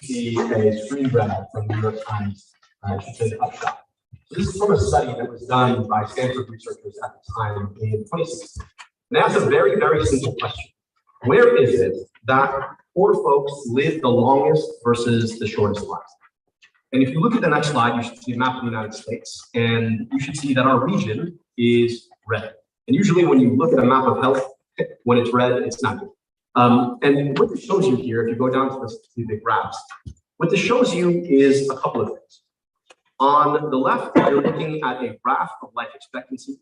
see a screen grab from New York Times. It should say Upshot. So this is from a study that was done by Stanford researchers at the time in 2016. And they asked a very, very simple question. Where is it that poor folks live the longest versus the shortest lives? And if you look at the next slide, you should see a map of the United States, and you should see that our region is red. And usually when you look at a map of health, when it's red, it's not good. And what this shows you here, if you go down to the graphs, what this shows you is a couple of things. On the left, you're looking at a graph of life expectancy.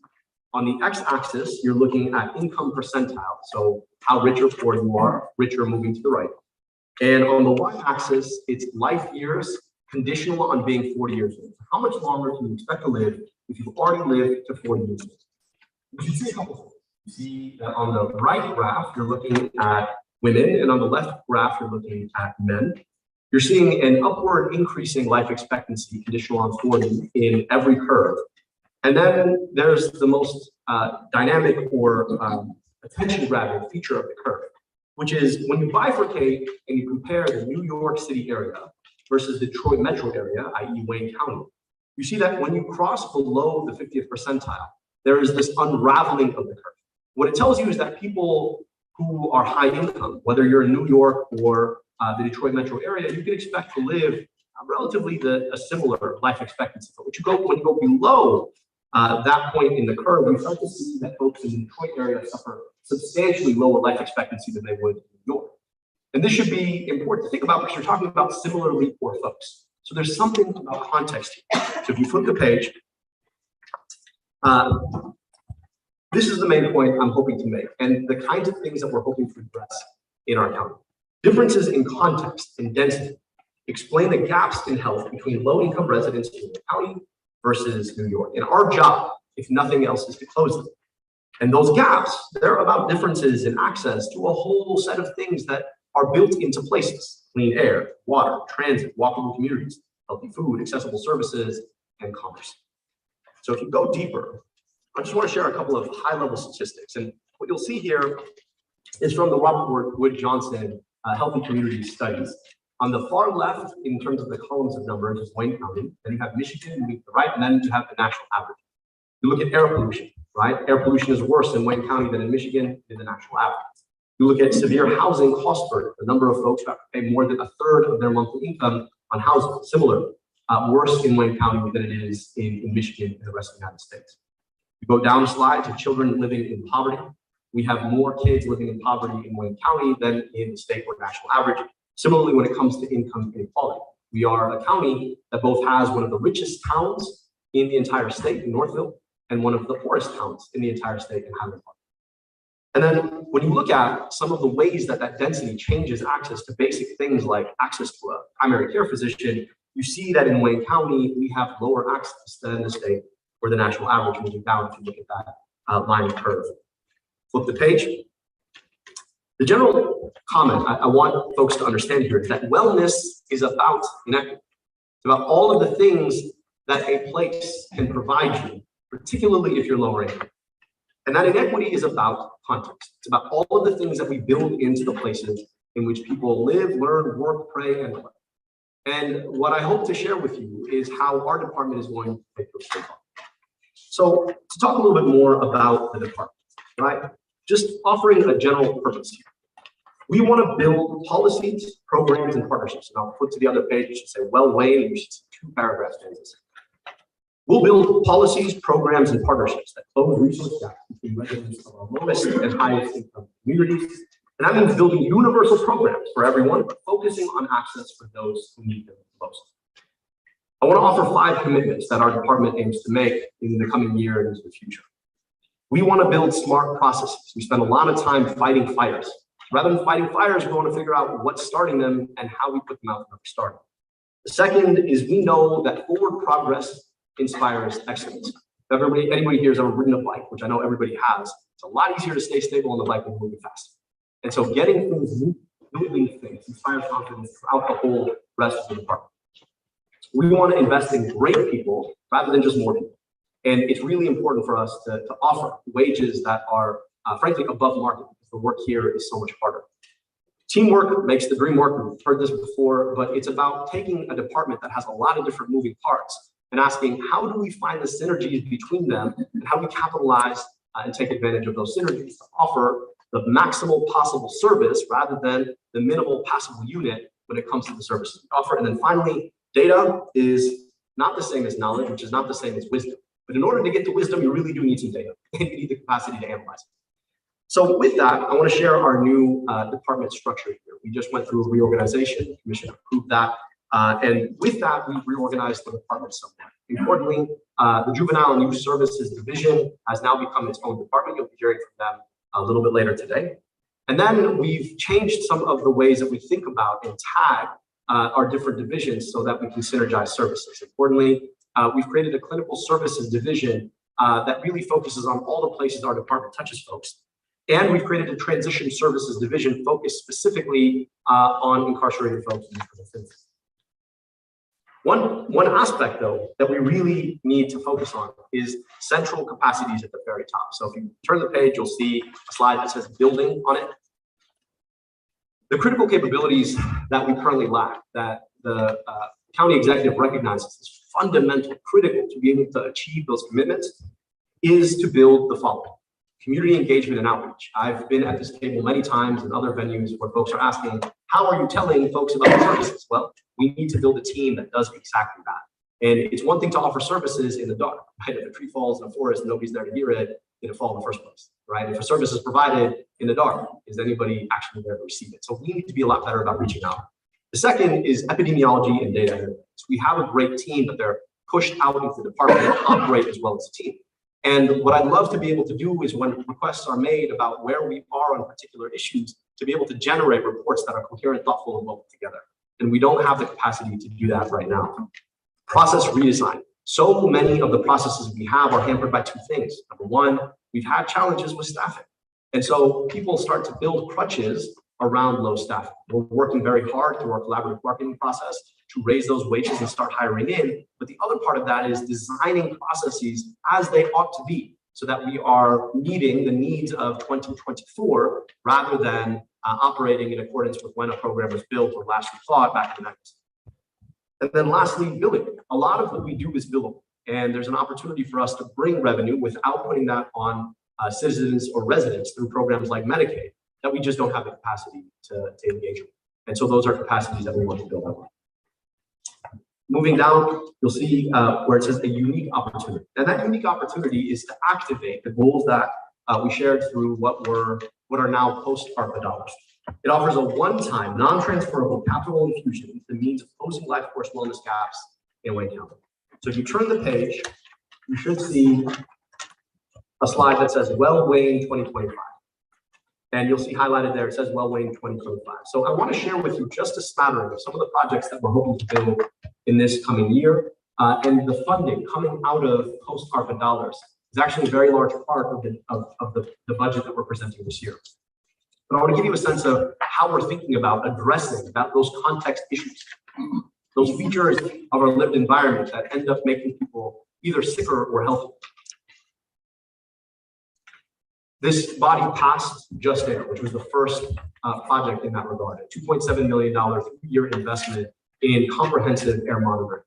On the x-axis, you're looking at income percentile, so how rich or poor you are, richer moving to the right. And on the y-axis, it's life years conditional on being 40 years old. So how much longer can you expect to live if you've already lived to 40 years old? You should see a couple things. You see that on the right graph, you're looking at women, and on the left graph, you're looking at men. You're seeing an upward increasing life expectancy conditional on 40 in every curve. And then there's the most dynamic or attention-grabbing feature of the curve, which is when you bifurcate and you compare the New York City area versus the Detroit metro area, i.e. Wayne County, you see that when you cross below the 50th percentile, there is this unraveling of the curve. What it tells you is that people who are high income, whether you're in New York or the Detroit metro area, you can expect to live relatively a similar life expectancy. But when you go below that point in the curve, we start to see that folks in the Detroit area suffer substantially lower life expectancy than they would in New York. And this should be important to think about because you're talking about similarly poor folks. So there's something about context here. So if you flip the page, this is the main point I'm hoping to make and the kinds of things that we're hoping to address in our county. Differences in context and density explain the gaps in health between low-income residents in the county versus New York. And our job, if nothing else, is to close them. And those gaps, they're about differences in access to a whole set of things that are built into places: clean air, water, transit, walkable communities, healthy food, accessible services, and commerce. So if you go deeper, I just want to share a couple of high-level statistics. And what you'll see here is from the Robert Wood Johnson Healthy Communities Studies. On the far left, in terms of the columns of numbers, is Wayne County. Then you have Michigan moving to the right, and then you have the national average. You look at air pollution, right? Air pollution is worse in Wayne County than in Michigan in the national average. You look at severe housing cost burden, the number of folks who have to pay more than a third of their monthly income on housing, similar, worse in Wayne County than it is in Michigan and the rest of the United States. You go down a slide to children living in poverty. We have more kids living in poverty in Wayne County than in the state or national average. Similarly, when it comes to income inequality, we are a county that both has one of the richest towns in the entire state in Northville and one of the poorest towns in the entire state in Highland Park. And then when you look at some of the ways that that density changes access to basic things like access to a primary care physician, you see that in Wayne County, we have lower access than the state or the national average moving down if you look at that line of curve. Flip the page. The general comment I want folks to understand here is that wellness is about inequity. It's about all of the things that a place can provide you, particularly if you're lower income. And that inequity is about context. It's about all of the things that we build into the places in which people live, learn, work, pray, and play. And what I hope to share with you is how our department is going to make those things. So to talk a little bit more about the department, right? Just offering a general purpose here. We want to build policies, programs, and partnerships. And I'll flip to the other page. It should say, well, Wayne, and you should see 2 paragraphs in this. We'll build policies, programs, and partnerships that close resource gaps between residents of our lowest and highest income communities. And that means building universal programs for everyone, but focusing on access for those who need them most. I want to offer 5 commitments that our department aims to make in the coming year and into the future. We want to build smart processes. We spend a lot of time fighting fires. Rather than fighting fires, we want to figure out what's starting them and how we put them out when they're starting. The second is we know that forward progress inspires excellence. If anybody here has ever ridden a bike, which I know everybody has, it's a lot easier to stay stable on the bike than moving fast. And so getting things moving, building things inspires confidence throughout the whole rest of the department. We want to invest in great people rather than just more people. And it's really important for us to offer wages that are, frankly, above market because the work here is so much harder. Teamwork makes the dream work. We've heard this before, but it's about taking a department that has a lot of different moving parts and asking, how do we find the synergies between them, and how do we capitalize and take advantage of those synergies to offer the maximal possible service rather than the minimal passable unit when it comes to the services we offer. And then finally, data is not the same as knowledge, which is not the same as wisdom. But in order to get to wisdom, you really do need some data, and you need the capacity to analyze it. So with that, I want to share our new department structure here. We just went through a reorganization. The commission approved that. And with that, we reorganized the department somewhat. Importantly, the Juvenile and Youth Services Division has now become its own department. You'll be hearing from them a little bit later today. And then we've changed some of the ways that we think about and tag our different divisions so that we can synergize services. Importantly, we've created a clinical services division that really focuses on all the places our department touches folks. And we've created a transition services division focused specifically on incarcerated folks in prison. One aspect, though, that we really need to focus on is central capacities at the very top. So if you turn the page, you'll see a slide that says building on it. The critical capabilities that we currently lack, that the county executive recognizes as fundamental, critical to be able to achieve those commitments, is to build the following: community engagement and outreach. I've been at this table many times in other venues where folks are asking, how are you telling folks about the services? Well, we need to build a team that does exactly that. And it's one thing to offer services in the dark, right? If a tree falls in a forest and nobody's there to hear it, it'll fall in the first place, right? If a service is provided in the dark, is anybody actually there to receive it? So we need to be a lot better about reaching out. The second is epidemiology and data analytics. We have a great team, but they're pushed out into the department and operate as well as a team. And what I'd love to be able to do is when requests are made about where we are on particular issues, to be able to generate reports that are coherent, thoughtful, and woven together. And we don't have the capacity to do that right now. Process redesign. So many of the processes we have are hampered by two things. Number one, we've had challenges with staffing. And so people start to build crutches around low staffing. We're working very hard through our collaborative marketing process to raise those wages and start hiring in. But the other part of that is designing processes as they ought to be so that we are meeting the needs of 2024 rather than operating in accordance with when a program was built or last thought back in the 90s. And then lastly, billing. A lot of what we do is billable. And there's an opportunity for us to bring revenue without putting that on citizens or residents through programs like Medicaid that we just don't have the capacity to engage with. And so those are capacities that we want to build up. Moving down, you'll see where it says a unique opportunity. And that unique opportunity is to activate the goals that we shared through what are now post-ARPA dollars. It offers a one-time, non-transferable capital infusion with the means of closing life course wellness gaps in Wayne County. So if you turn the page, you should see a slide that says Well Wayne 2025. And you'll see highlighted there, it says Well Wayne 2025. So I want to share with you just a smattering of some of the projects that we're hoping to build in this coming year. And the funding coming out of post-ARPA dollars is actually a very large part of the budget that we're presenting this year. But I want to give you a sense of how we're thinking about addressing those context issues, those features of our lived environment that end up making people either sicker or healthier. This body passed Just Air, which was the first project in that regard, a $2.7 million 3-year investment in comprehensive air monitoring.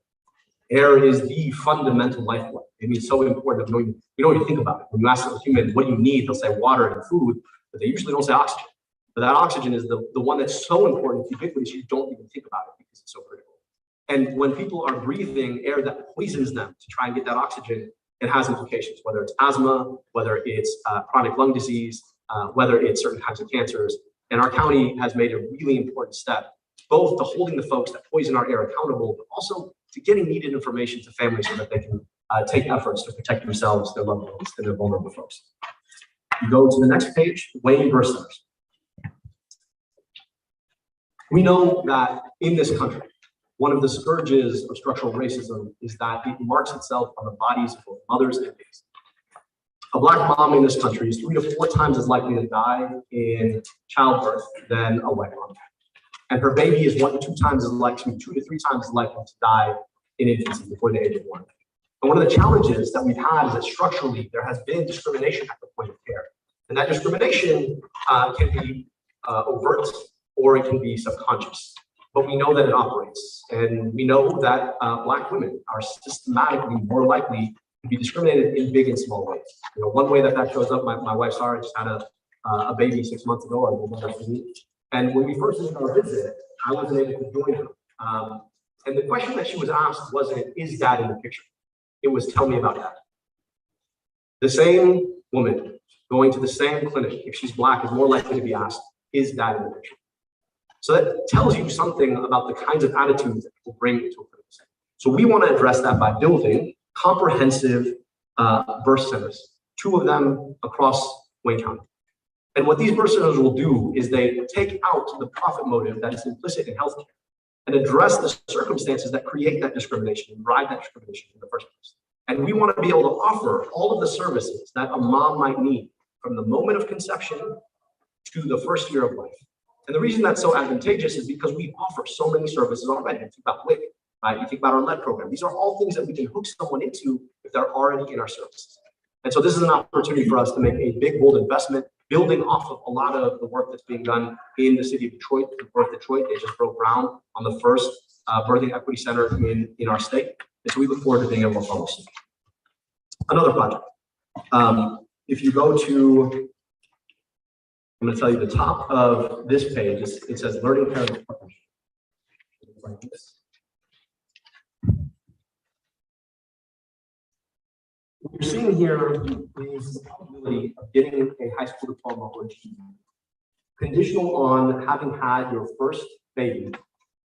Air is the fundamental lifeblood. I mean, it's so important that we don't even think about it. When you ask a human, what do you need? They'll say water and food, but they usually don't say oxygen. But that oxygen is the one that's so important, ubiquitous, you don't even think about it because it's so critical. And when people are breathing air that poisons them to try and get that oxygen, it has implications, whether it's asthma, whether it's chronic lung disease, whether it's certain kinds of cancers. And our county has made a really important step, both to holding the folks that poison our air accountable, but also to getting needed information to families so that they can take efforts to protect themselves, their loved ones, and their vulnerable folks. You go to the next page, Wayne Birth Centers. We know that in this country, one of the scourges of structural racism is that it marks itself on the bodies of both mothers and babies. A Black mom in this country is 3 to 4 times as likely to die in childbirth than a white mom. And her baby is 1 to 2 times as likely, 2 to 3 times as likely to die in infancy before the age of 1. And one of the challenges that we've had is that structurally there has been discrimination at the point of care. And that discrimination can be overt or it can be subconscious. But we know that it operates, and we know that Black women are systematically more likely to be discriminated in big and small ways. One way that shows up, my wife Sarah just had a baby 6 months ago, and when we first did our visit, I wasn't able to join her. And the question that she was asked wasn't, is dad in the picture? It was, tell me about dad. The same woman going to the same clinic, if she's Black, is more likely to be asked, is dad in the picture? So that tells you something about the kinds of attitudes that people bring into a clinical setting. So we want to address that by building comprehensive birth centers, 2 of them across Wayne County. And what these birth centers will do is they take out the profit motive that is implicit in healthcare and address the circumstances that create that discrimination and drive that discrimination in the first place. And we want to be able to offer all of the services that a mom might need from the moment of conception to the first year of life. And the reason that's so advantageous is because we offer so many services already. You think about WIC, right? You think about our lead program. These are all things that we can hook someone into if they're already in our services. And so this is an opportunity for us to make a big, bold investment, building off of a lot of the work that's being done in the city of Detroit. Birth Detroit, they just broke ground on the first birthing equity center in our state. And so we look forward to being able to follow suit. Another project. If you go to, I'm going to tell you the top of this page, it says Learning Parent Partnership. Like this. What you're seeing here is the probability of getting a high school diploma or GED, conditional on having had your first baby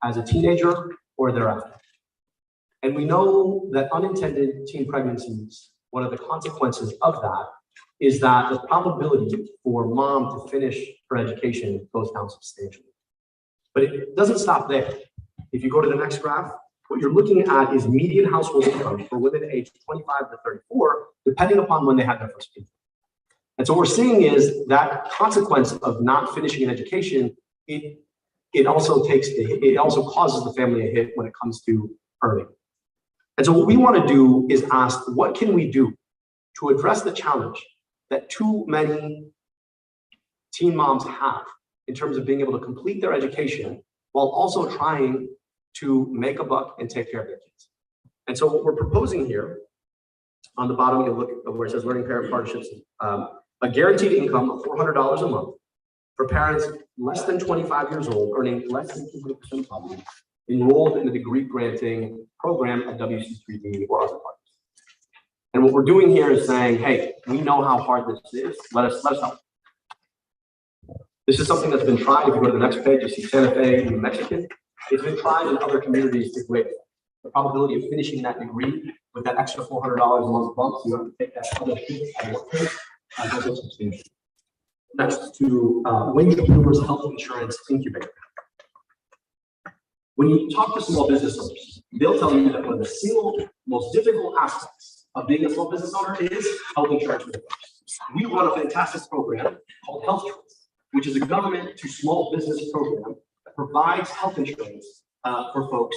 as a teenager or thereafter. And we know that unintended teen pregnancies, one of the consequences of that is that the probability for mom to finish her education goes down substantially. But it doesn't stop there. If you go to the next graph, what you're looking at is median household income for women aged 25 to 34, depending upon when they had their first baby. And so what we're seeing is that consequence of not finishing an education, it also causes the family a hit when it comes to earning. And so what we want to do is ask, what can we do to address the challenge that too many teen moms have in terms of being able to complete their education while also trying to make a buck and take care of their kids. And so what we're proposing here, on the bottom, you'll look at where it says Learning Parent Partnerships, a guaranteed income of $400 a month for parents less than 25 years old, earning less than 200% poverty, enrolled in a degree-granting program at WC3D or other partners. And what we're doing here is saying, hey, we know how hard this is. Let us help. This is something that's been tried. If you go to the next page, you see Santa Fe, New Mexican. It's been tried in other communities to great. The probability of finishing that degree with that extra $400 a month bump, so you have to take that other shift at work goes up substantially. Next to Wayne County's Health Insurance Incubator. When you talk to small business owners, they'll tell you that one of the single most difficult aspects of being a small business owner is health insurance. We run a fantastic program called Health Choice, which is a government to small business program that provides health insurance for folks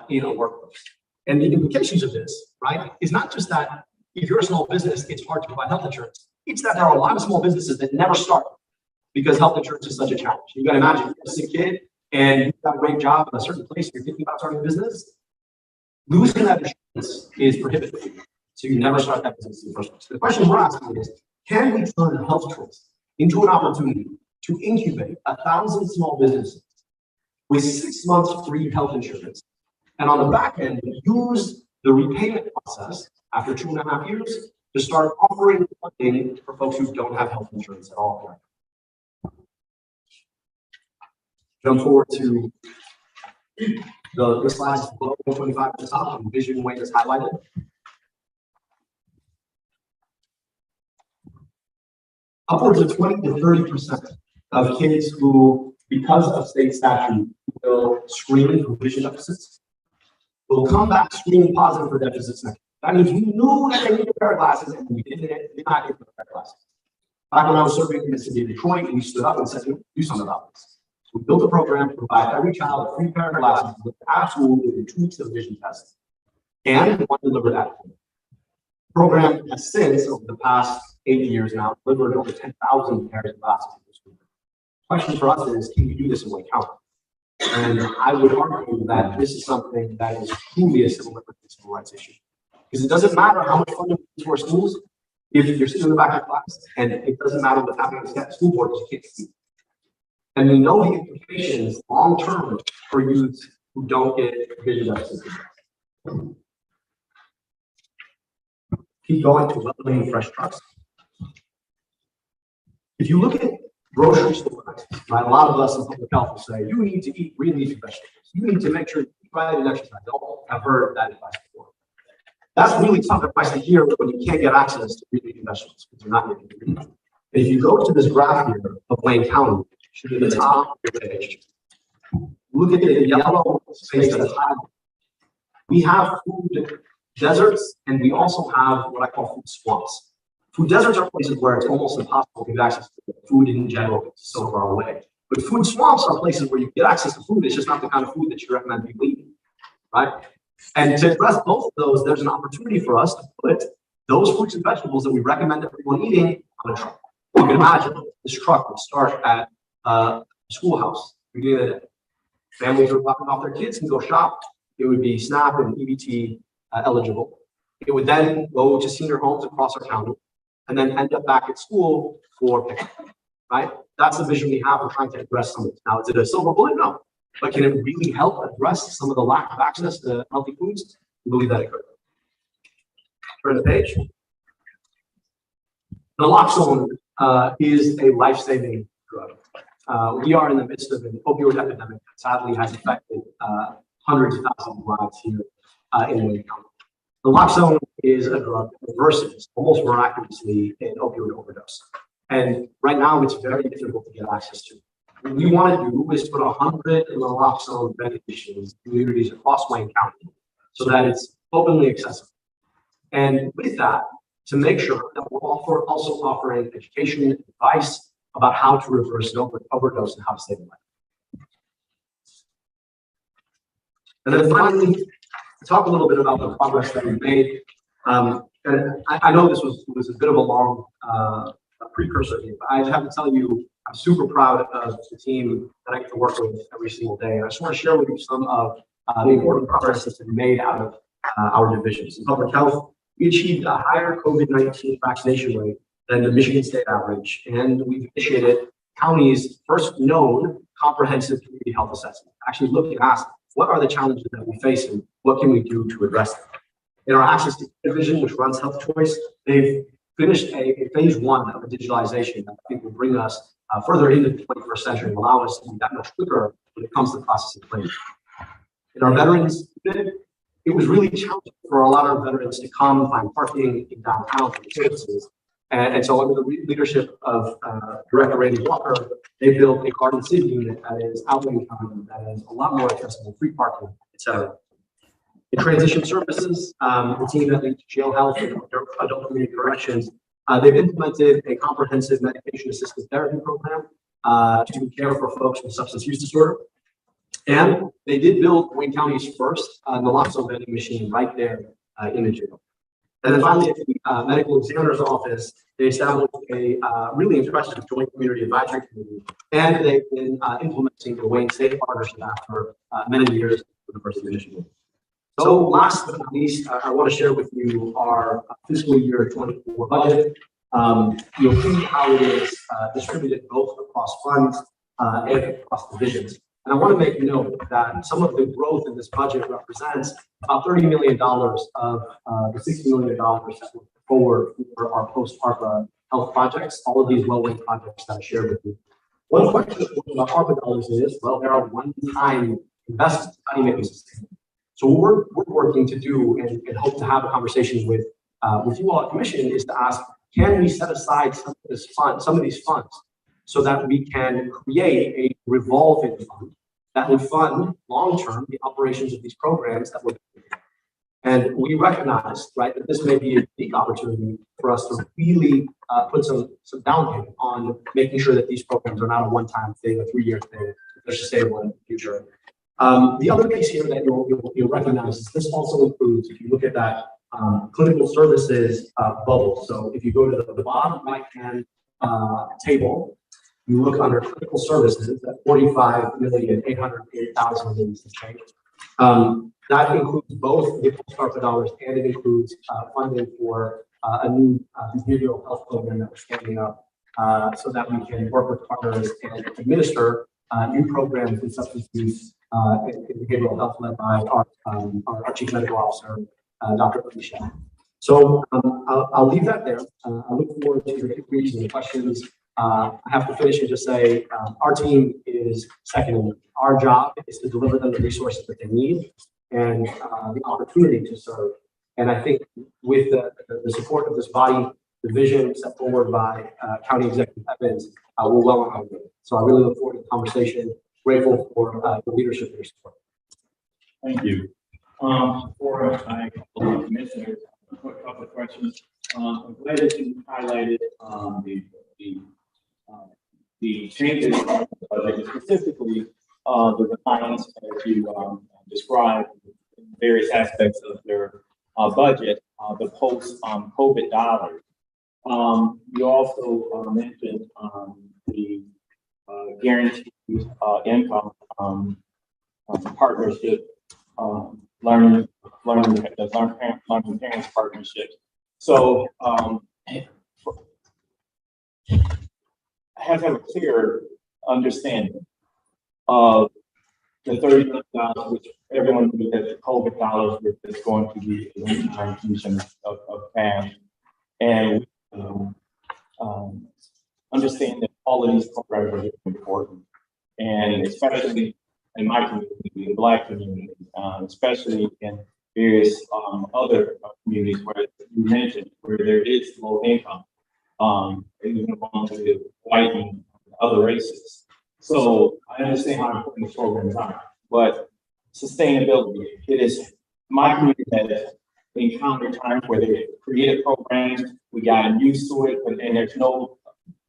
in a workplace. And the implications of this, right, is not just that if you're a small business, it's hard to provide health insurance. It's that there are a lot of small businesses that never start because health insurance is such a challenge. You got to imagine you're a sick kid and you've got a great job in a certain place, you're thinking about starting a business. Losing that insurance is prohibitive. So you never start that business in the first place. The question we're asking is, can we turn Health Choice into an opportunity to incubate 1,000 small businesses with 6 months free health insurance, and on the back end, use the repayment process after 2.5 years to start offering funding for folks who don't have health insurance at all? Jump forward to the slides below 25 at the top, and Vision Wayne is highlighted. Upwards of 20 to 30% of kids who, because of state statute, will screen for vision deficits, will come back screening positive for deficits next. That means we knew that they needed a pair of glasses and we did not get a pair of glasses. Back when I was serving in the city of Detroit, we stood up and said, do something about this. So we built a program to provide every child a free pair of glasses with absolutely within 2 weeks of vision tests. And one delivered at home. The program has since, over the past 8 years now, delivered over 10,000 pairs of glasses. question for us is, can we do this in Wayne County? And I would argue that this is something that is truly a civil rights issue. Because it doesn't matter how much funding for schools, if you're sitting in the back of class, and it doesn't matter what's happening at the school board, you can't see. And we know the implications long term for youth who don't get vision deficits. Keep going to well-being fresh trucks. If you look at grocery store prices, right, a lot of us in public health will say, you need to eat green leafy vegetables. You need to make sure you eat right and exercise. I've heard that advice before. That's really tough advice to hear when you can't get access to green leafy vegetables because you're not getting green. And if you go to this graph here of Wayne County, should be the top of your page. Look at the yellow space that's highlighted. We have food deserts, and we also have what I call food swamps. Food deserts are places where it's almost impossible to get access to food in general, it's so far away. But food swamps are places where you get access to food, it's just not the kind of food that you recommend people eat, right? And to address both of those, there's an opportunity for us to put those fruits and vegetables that we recommend everyone eating on a truck. You can imagine this truck would start at a schoolhouse. Beginning of the day. Families are dropping off their kids and go shop. It would be SNAP and EBT eligible. It would then go to senior homes across our county and then end up back at school for pickup, right? That's the vision we have. We're trying to address some of this. Now, is it a silver bullet? No. But can it really help address some of the lack of access to healthy foods? We believe that it could. Turn the page. Naloxone is a life-saving drug. We are in the midst of an opioid epidemic that sadly has affected hundreds of thousands of lives here in Wayne County. Naloxone is a drug that reverses almost miraculously an opioid overdose. And right now it's very difficult to get access to. What we want to do is put 100 naloxone medications in communities across Wayne County so that it's openly accessible. And with that, to make sure that we're also offering education and advice about how to reverse an overdose and how to save a life. And then finally, to talk a little bit about the progress that we've made. And I know this was a bit of a long precursor here, but I have to tell you, I'm super proud of the team that I get to work with every single day. And I just want to share with you some of the important progress that's been made out of our divisions. In public health, we achieved a higher COVID-19 vaccination rate than the Michigan state average, and we've initiated county's first known comprehensive community health assessment, actually looking at ask, what are the challenges that we face and what can we do to address them? In our access to division, which runs Health Choice, they've finished a phase one of a digitalization that I think will bring us further into the 21st century and allow us to be that much quicker when it comes to processing claims. In our veterans, it was really challenging for a lot of veterans to come find parking in downtown for services. And so under the leadership of Director Randy Walker, they built a Garden City unit that is out in county, that is a lot more accessible, free parking, etc. In transition services, the team that leads jail health and adult community corrections, they've implemented a comprehensive medication-assisted therapy program to care for folks with substance use disorder. And they did build Wayne County's first naloxone vending machine right there in the jail. And then finally, at the medical examiner's office, they established a really impressive joint community advisory committee, and they've been implementing the Wayne State Partnership for many years for the first initiative. So last but not least, I want to share with you our fiscal year 24 budget. You'll see how it is distributed both across funds and across divisions. And I want to make note that some of the growth in this budget represents about $30 million of the $60 million that we're forward for our post-ARPA health projects, all of these well-linked projects that I shared with you. One question about ARPA dollars is, well, there are one-time investments. How do you make them sustainable? So what we're working to do and hope to have a conversation with you all at Commission is to ask, can we set aside some of these funds so that we can create a revolving fund that would fund long-term the operations of these programs that we're doing. And we recognize, right, that this may be a unique opportunity for us to really put some down payment on making sure that these programs are not a one-time thing, a 3-year thing, that they're sustainable in the future. The other piece here that you'll recognize is this also includes, if you look at that clinical services bubble. So if you go to the bottom right-hand table, You look under clinical services at 45,808,000 change. That includes both the post-ARPA dollars and it includes funding for a new behavioral health program that we're standing up so that we can work with partners and administer new programs in substance use in behavioral health led by our Chief Medical Officer, Dr. Alicia. So I'll leave that there. I look forward to your inquiries and questions. I have to finish and just say our team is second. Our job is to deliver them the resources that they need and the opportunity to serve. And I think with the support of this body, the vision set forward by County Executive Evans, we're well on our way. So I really look forward to the conversation. Grateful for the leadership and your support. Thank you. For my commissioners, a couple of questions. I'm glad that you highlighted the changes in the budget, specifically the reliance that you described in various aspects of their budget, the post-COVID dollars. You also mentioned the guaranteed income partnership, learning parents partnerships. So I have to have a clear understanding of the $30 million, which everyone knew that the COVID dollars is going to be a one-time infusion of cash, and understand that all of these programs are very important, and especially in my community, the Black community, especially in various other communities where you mentioned where there is low income, even among the white and other races. So I understand how important these programs are, but sustainability, it is my community that has encountered times where they created programs, we got used to it, but then there's no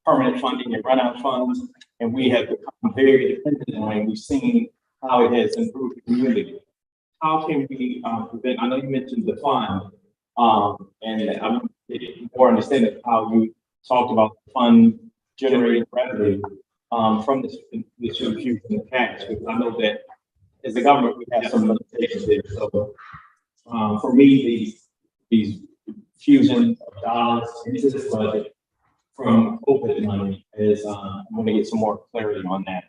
permanent funding and run out of funds, and we have become very dependent on it, and we've seen how it has improved the community. How can we prevent, I know you mentioned the fund, and I'm more understanding of how you talked about the fund generating revenue from this infusion of cash, because I know that as a government, we have some limitations there. So for me, these fusion of dollars into this budget from COVID money is, I want to get some more clarity on that.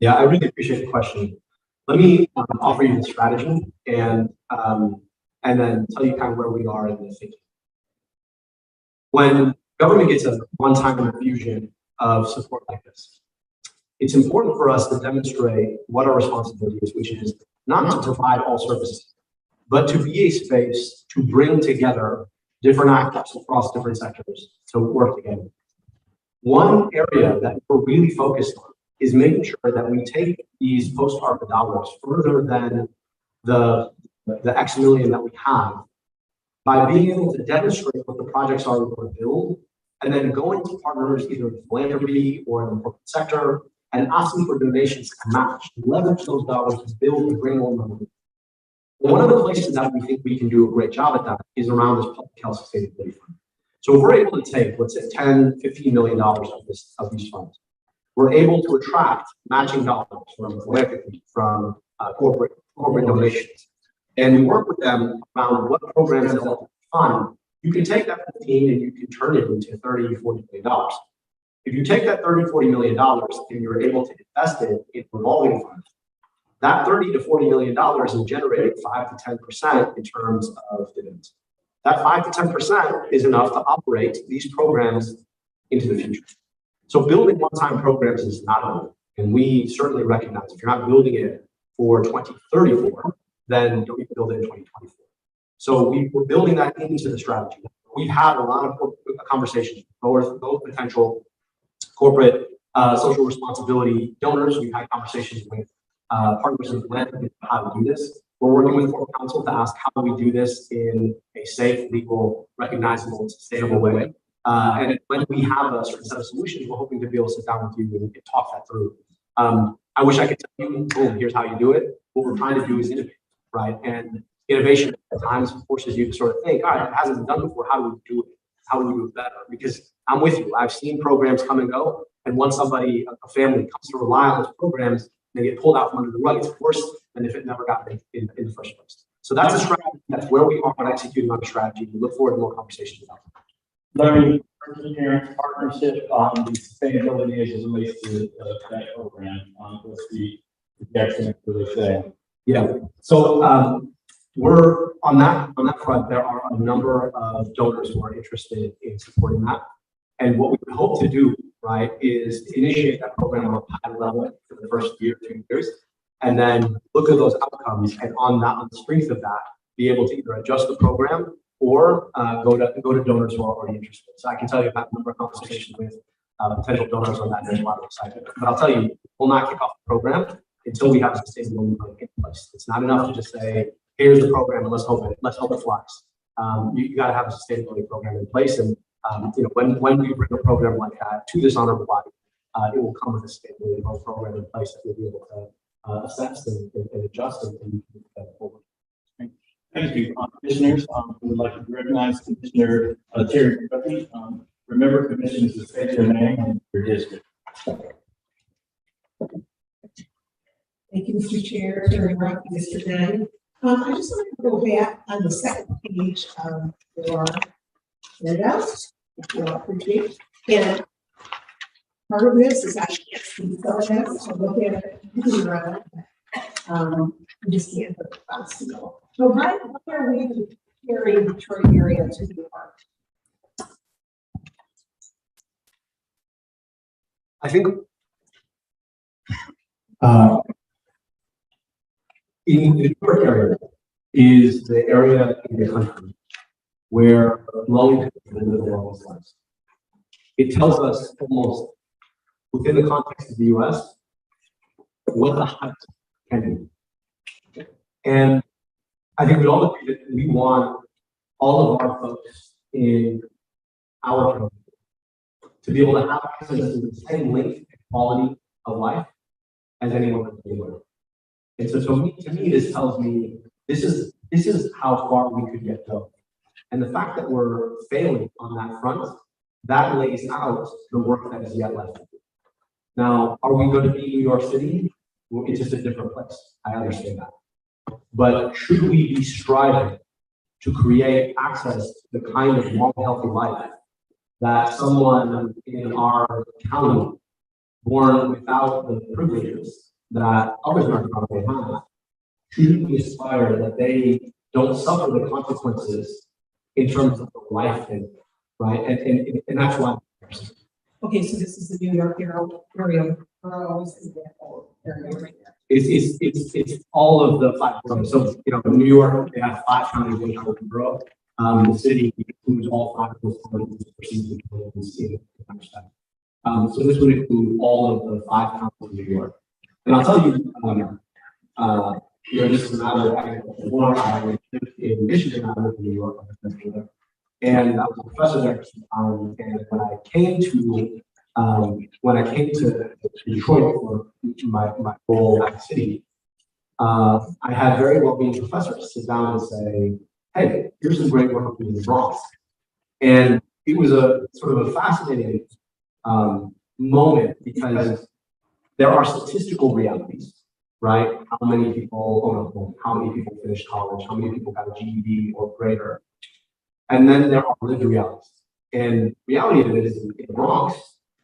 Yeah, I really appreciate the question. Let me offer you the strategy and then tell you kind of where we are in the thinking. When government gets a one-time infusion of support like this, it's important for us to demonstrate what our responsibility is, which is not to provide all services, but to be a space to bring together different actors across different sectors to work together. One area that we're really focused on is making sure that we take these post-ARPA dollars further than the X million that we have by being able to demonstrate what the projects are we're going to build, and then going to partners either in philanthropy or in the corporate sector and asking for donations to match, leverage those dollars to build and bring more money. One of the places that we think we can do a great job at that is around this public health sustainability fund. So if we're able to take, let's say, $10, $15 million of these funds, we're able to attract matching dollars from philanthropy, from corporate donations, and we work with them around what programs they'll fund. You can take that 15 and you can turn it into $30, $40 million. If you take that $30, $40 million and you're able to invest it in revolving funds, that $30 to $40 million is generating 5 to 10% in terms of dividends. That 5 to 10% is enough to operate these programs into the future. So building one-time programs is not enough, and we certainly recognize if you're not building it for 2034, then don't even build it in 2024. So we're building that into the strategy. We've had a lot of conversations with both potential corporate social responsibility donors. We've had conversations with partners in philanthropy about how to do this. We're working with corporate counsel to ask how do we do this in a safe, legal, recognizable, and sustainable way. And when we have a certain set of solutions, we're hoping to be able to sit down with you and talk that through. I wish I could tell you, boom, here's how you do it. What we're trying to do is innovate, right? And innovation at times forces you to sort of think, all right, it hasn't been done before, how do we do it? how we do it better. Because I'm with you. I've seen programs come and go, and once somebody, a family, comes to rely on those programs, they get pulled out from under the rug. It's worse than if it never got made in the first place. So that's a strategy. That's where we are on executing on a strategy. We look forward to more conversations about it. Learning parent partnership on the sustainability as it relates to that program. What's the projection for this day? Yeah. So we're on that front. There are a number of donors who are interested in supporting that. And what we would hope to do, right, is initiate that program on a pilot level for the first year, 2 years, and then look at those outcomes, and on the strength of that, be able to either adjust the program or go to donors who are already interested. So I can tell you about a number of conversations with potential donors on that. There's a lot of excitement. But I'll tell you, we'll not kick off the program until we have a sustainability plan in place. It's not enough to just say, here's the program and let's hope it flies. You got to have a sustainability program in place. And when we bring a program like that to this honorable body, it will come with a sustainability program in place that we'll be able to assess and adjust and move forward. Thank you, commissioners. We would like to recognize Commissioner Terry Duffy. Remember, commissioners, to state your name and your district. Thank you, Mr. Chair, Terry Duffy, Mr. Dunn. I just wanted to go back on the second page of your handouts, if you appreciate. And part of this is I can't see the so look at it. You can run it. You just can't put it possible. So why are we carrying the Detroit area to the park? I think in the Detroit area is the area in the country where low-income people live their own lives. It tells us almost within the context of the U.S. what the height can be. And I think we all agree that we want all of our folks in our community to be able to have access to the same length and quality of life as anyone else in the world. And so to me, this tells me this is how far we could get going. And the fact that we're failing on that front, that lays out the work that is yet left to do. Now, are we going to be New York City? Well, it's just a different place. I understand that. But should we be striving to create access to the kind of long, healthy life that someone in our county born without the privileges that others in our county have, should we aspire that they don't suffer the consequences in terms of the life thing, right? And that's why. Okay, so this is the New York area right there. It's all of the 5 boroughs. So New York, they have 5 counties in the borough. The city includes all 5 of those counties in so this would include all of the 5 counties in New York. And I'll tell you, this is a matter of before I lived in Michigan, I lived in New York, and I was a professor there. And when I came to Detroit for my role at the city, I had very well-meaning professors sit down and say, "Hey, here's some great work in the Bronx," and it was a sort of a fascinating moment because there are statistical realities, right? How many people own a home? How many people finish college? How many people got a GED or greater? And then there are lived realities. And reality of it is in the Bronx,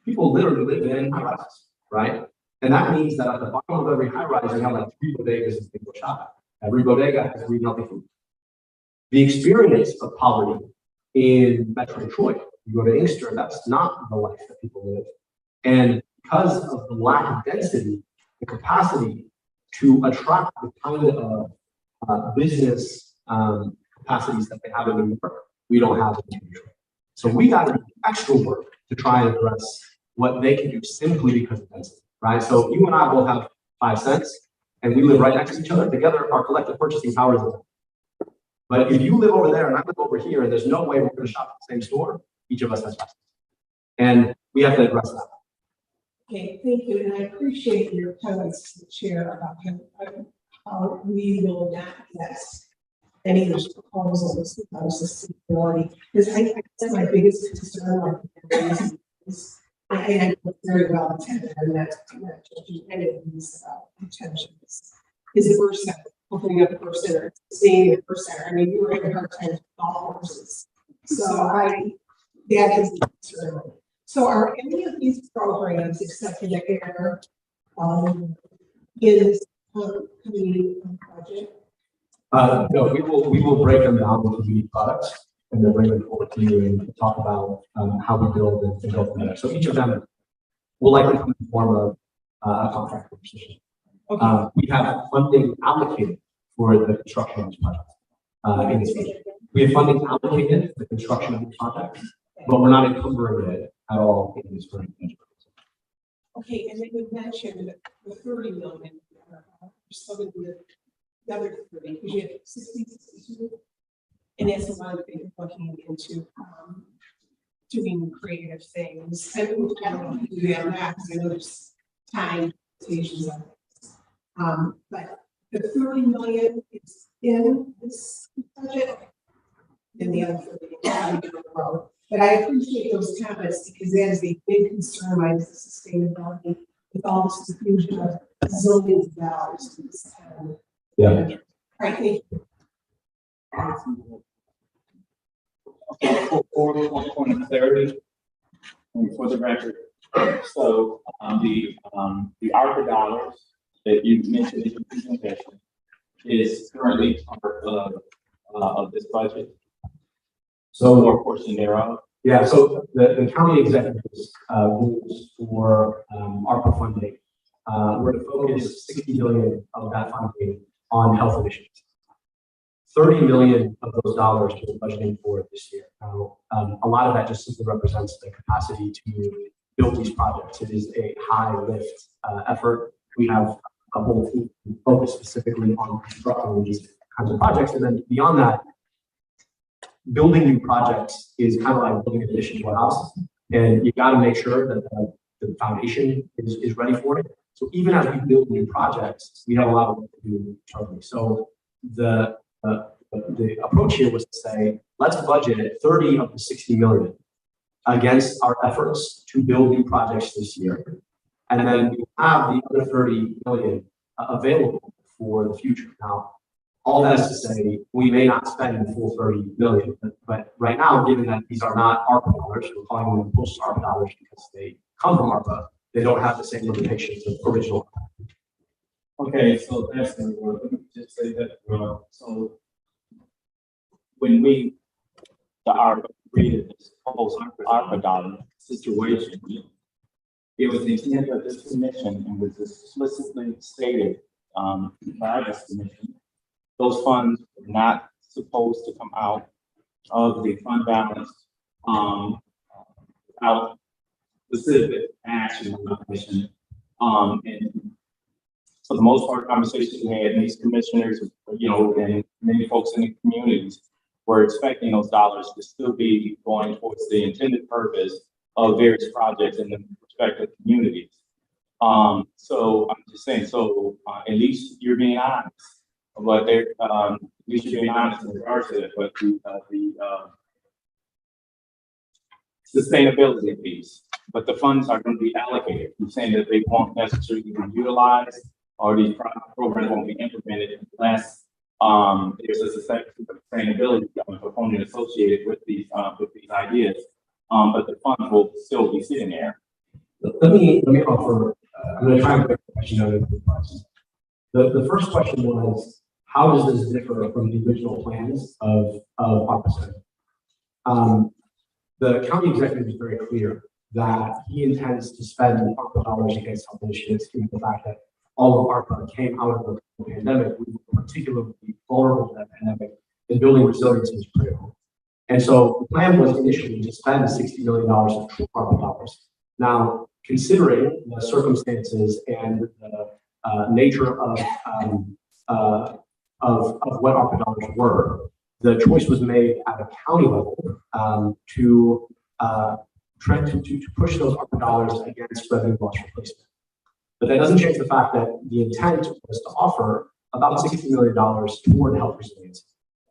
people literally live in high rises, right? And that means that at the bottom of every high rise, you have like 3 bodegas and people shop. Every bodega has 3 healthy food. The experience of poverty in Metro Detroit, you go to Inkster, that's not the life that people live. And because of the lack of density, the capacity to attract the kind of business capacities that they have in New York, we don't have in Detroit. So we got to do extra work to try and address what they can do simply because of density, right? So you and I will have 5 cents, and we live right next to each other. Together, our collective purchasing power is enough. But if you live over there and I live over here, and there's no way we're going to shop at the same store, each of us has 5 cents. And we have to address that. Okay, thank you. And I appreciate your comments, Chair, about how we will not get any of those proposals about sustainability. Because I that's my biggest concern is I know very well attended and that's any of these intentions is the first step, opening up the first center, seeing the first center. I mean, you were having a hard time with all horses. So that is the concern. So are any of these programs except for the air is community budget? No, we will break them down into unique products and then bring them forward to you and talk about how we build and go from there. So each of them will likely come in the form of a contract position. Okay. We have funding allocated for the construction of these projects. In this budget. We have funding allocated for the construction of these projects, but we're not encumbering it at all in this current budget. Okay, and then you mentioned the 30 million. So the other 30, because you have 60, 62, and that's the one that you're looking into doing creative things. I don't know if you do that next. I know there's time limitations on it. But the 30 million is in this budget, and the other 30 is down the road. But I appreciate those comments because that is a big concern of the sustainability with all this confusion of zillions of dollars in this town. Yeah. I think. Okay, for 2030, and for the record, so the ARPA dollars that you mentioned in your presentation is currently part of this budget. So more portion thereof. Yeah, so the county executives rules for ARPA funding were to focus 60 million of that funding on health initiatives. 30 million of those dollars was budgeting for this year. Now, a lot of that just simply represents the capacity to build these projects. It is a high lift effort. We have a whole team focused specifically on constructing these kinds of projects, and then beyond that, building new projects is kind of like building an addition to a house, and you got to make sure that the foundation is ready for it. So even as we build new projects, we have a lot of work to do internally. So the approach here was to say, let's budget 30 of the 60 million against our efforts to build new projects this year, and then we have the other 30 million available for the future. Now, all that is to say, we may not spend the full 30 million, but right now, given that these are not ARPA dollars, we're calling them post ARPA dollars because they come from ARPA, they don't have the same limitations of original. Okay, so that's the word. Let me just say that. So when the ARPA created this post ARPA dollar situation, it was the intent of this commission and was explicitly stated by this commission. Those funds were not supposed to come out of the fund balance without specific action on the commission. And for the most part, conversations we had, and these commissioners, and many folks in the communities were expecting those dollars to still be going towards the intended purpose of various projects in the respective communities. So I'm just saying, at least you're being honest. But we should be honest in regards to it. But the sustainability piece, but the funds are going to be allocated. You're saying that they won't necessarily be utilized, or these programs won't be implemented unless there's a sustainability component associated with these ideas. But the funds will still be sitting there. Let me offer. I'm going to try and break the question out into questions. The first question was, how does this differ from the original plans of ARPA? The county executive is very clear that he intends to spend ARPA dollars against health initiatives, given the fact that all of ARPA came out of the pandemic. We were particularly vulnerable to that pandemic, and building resilience is critical. And so the plan was initially to spend $60 million of true ARPA dollars. Now, considering the circumstances and the nature of what ARPA dollars were, the choice was made at a county level to try to push those ARPA dollars against revenue loss replacement. But that doesn't change the fact that the intent was to offer about $60 million toward health resilience.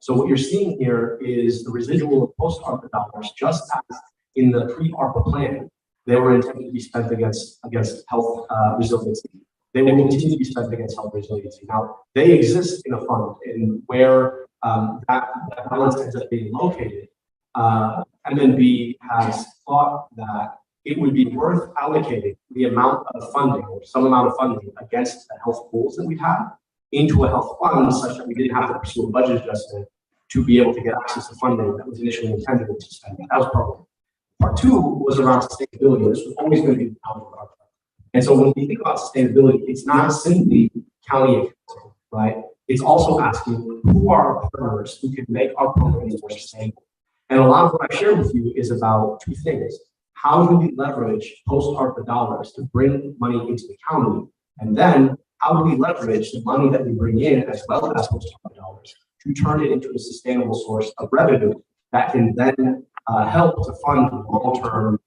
So what you're seeing here is the residual of post-ARPA dollars, just as in the pre-ARPA plan, they were intended to be spent against health resiliency. They will continue to be spent against health resiliency. Now, they exist in a fund, and where that balance ends up being located, MNB has thought that it would be worth allocating the amount of funding or some amount of funding against the health goals that we had into a health fund such that we didn't have to pursue a budget adjustment to be able to get access to funding that was initially intended to spend. That was part one. Part two was around sustainability. This was always going to be the county part. And so when we think about sustainability, it's not simply county accounting, right? It's also asking who are our partners who can make our programs more sustainable. And a lot of what I shared with you is about two things. How do we leverage post-ARPA dollars to bring money into the county? And then how do we leverage the money that we bring in as well as post-ARPA dollars to turn it into a sustainable source of revenue that can then help to fund long-term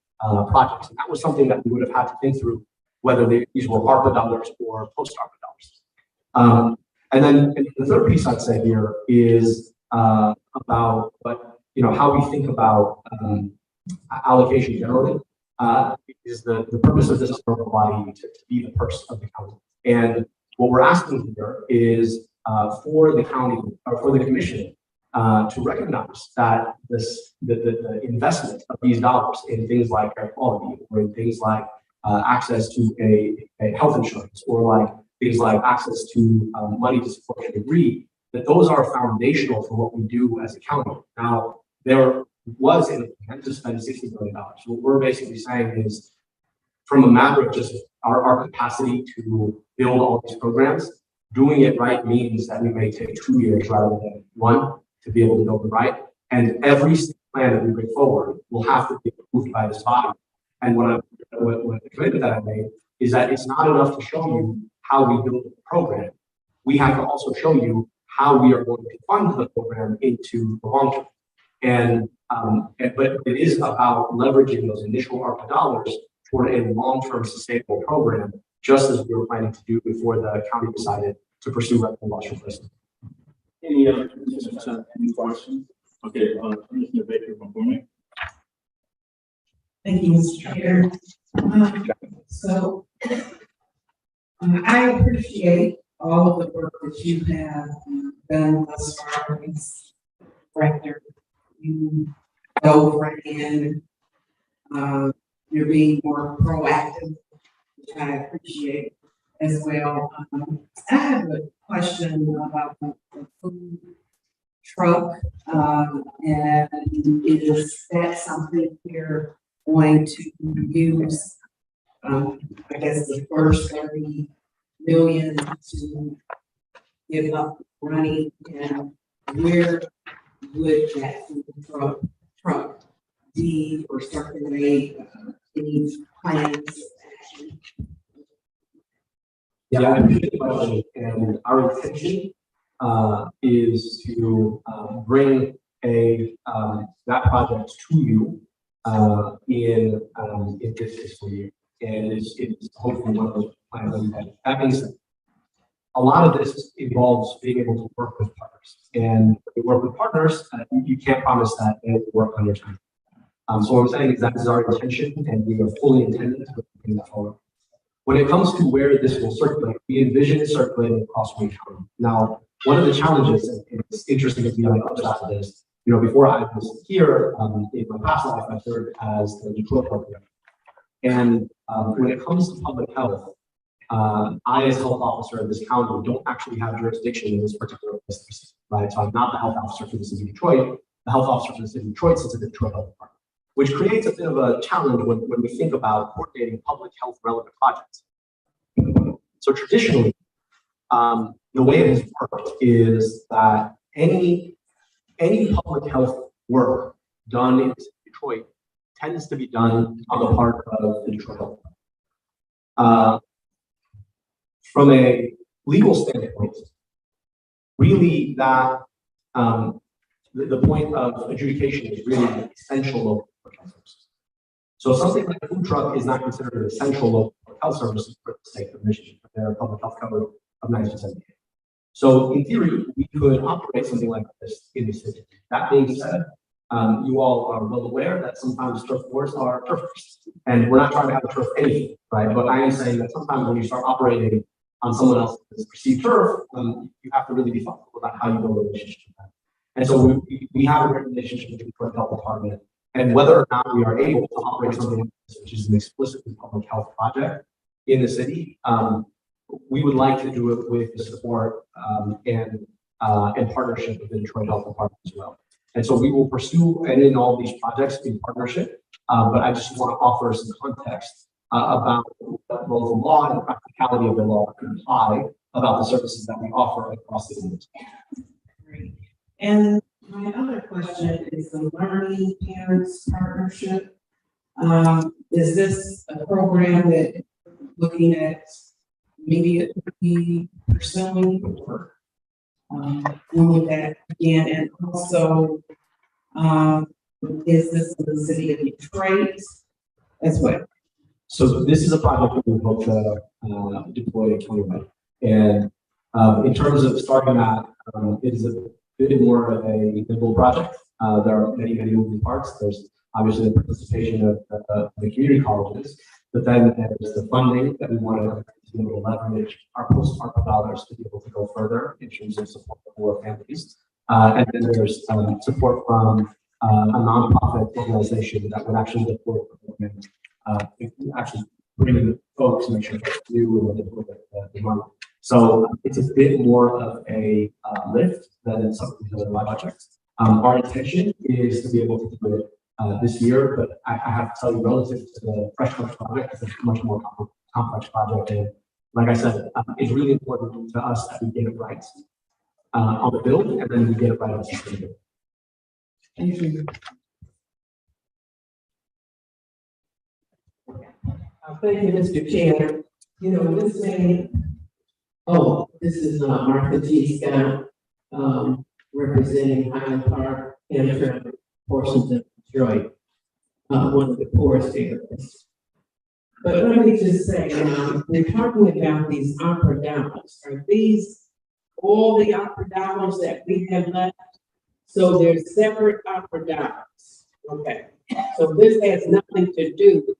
projects? And that was something that we would have had to think through, whether these were ARPA dollars or post-ARPA dollars. And then the third piece I'd say here is about how we think about allocation generally. Is the purpose of this body to be the purse of the county. And what we're asking here is for the county or for the commission to recognize that the investment of these dollars in things like air quality or in things like access to a health insurance or like things like access to money to support a degree, that those are foundational for what we do as a county. Now, there was an intent to spend $60 billion. What we're basically saying is, from a matter of just our capacity to build all these programs, doing it right means that we may take 2 years rather than one to be able to build it right. And every plan that we bring forward will have to be approved by this body. And what the commitment that I made is that it's not enough to show you how we build the program. We have to also show you how we are going to fund the program into the long term. But it is about leveraging those initial ARPA dollars toward a long-term sustainable program, just as we were planning to do before the county decided to pursue reputable loss replacement. Any other any questions? Okay, Commissioner Baker from Boone. Thank you, Mr. Chair. I appreciate all of the work that you have done thus far. It's right there. You dove right in. You're being more proactive, which I appreciate as well. I have a question about the food truck, and is that something we're going to use? I guess the first 30 million to give up money, and where would that food truck be or circulate? Any plans? Yeah, I appreciate the question, and our intention is to bring that project to you in this fiscal year, and it's hopefully one of those plans that we have. That means a lot of this involves being able to work with partners, and when you work with partners, you can't promise that they will work on your time. So what I'm saying is that is our intention, and we are fully intended to bring that forward. When it comes to where this will circulate, we envision it circulating across Wayne County. Now, one of the challenges, and it's interesting to be on the other side of this, before I was here, in my past life, I served as the Detroit Health Director. And when it comes to public health, I, as health officer of this county, don't actually have jurisdiction in this particular business, right? So I'm not the health officer for the city of Detroit. The health officer for the city of Detroit sits at the Detroit Health Department, which creates a bit of a challenge when we think about coordinating public health relevant projects. So traditionally, the way it has worked is that any public health work done in Detroit tends to be done on the part of the Detroit Health Department. From a legal standpoint, really that the point of adjudication is really essential local health services. So something like a food truck is not considered an essential local health service for the state of Michigan, but they're a public health code of 1978. So in theory, we could operate something like this in the city. That being said, you all are well aware that sometimes turf wars are turfers, and we're not trying to have a turf anything, right? But I am saying that sometimes when you start operating on someone else's perceived turf, you have to really be thoughtful about how you build a relationship with them. And so we have a great relationship with the Detroit Health Department, and whether or not we are able to operate something like this, which is an explicitly public health project in the city, we would like to do it with the support and partnership with the Detroit Health Department as well. And so we will pursue any and all these projects in partnership. But I just want to offer some context about both the law and the practicality of the law can apply about the services that we offer across the city. Great. And my other question is the Learning Parents Partnership. Is this a program that looking at immediately pursuing or doing that again? And also, is this in the city of Detroit as well? So this is a project that we hope to deploy in 21. And in terms of starting that, it is a bit more of a nimble project. There are many moving parts. There's obviously the participation of the community colleges, but then there's the funding that we want to be able to leverage our post-ARPA dollars to be able to go further in terms of support for families. And then there's support from a nonprofit organization that would actually deploy the program, actually bring in folks to make sure folks do and deploy the money. So it's a bit more of a lift than some of the other projects. Our intention is to be able to do it this year, but I have to tell you, relative to the Fresh Coach project, it's a much more complex project. And like I said, it's really important to us that we get it right on the build, and then we get it right on the sustainability. Thank you. Thank you, Mr. Chair. You know, this may, this is Martha G. Scott, representing Highland Park, Hamtramck, portions of Detroit, one of the poorest areas. But let me just say, we're talking about these opera dollars. Are these all the opera dollars that we have left? So there's separate opera dollars. Okay. So this has nothing to do.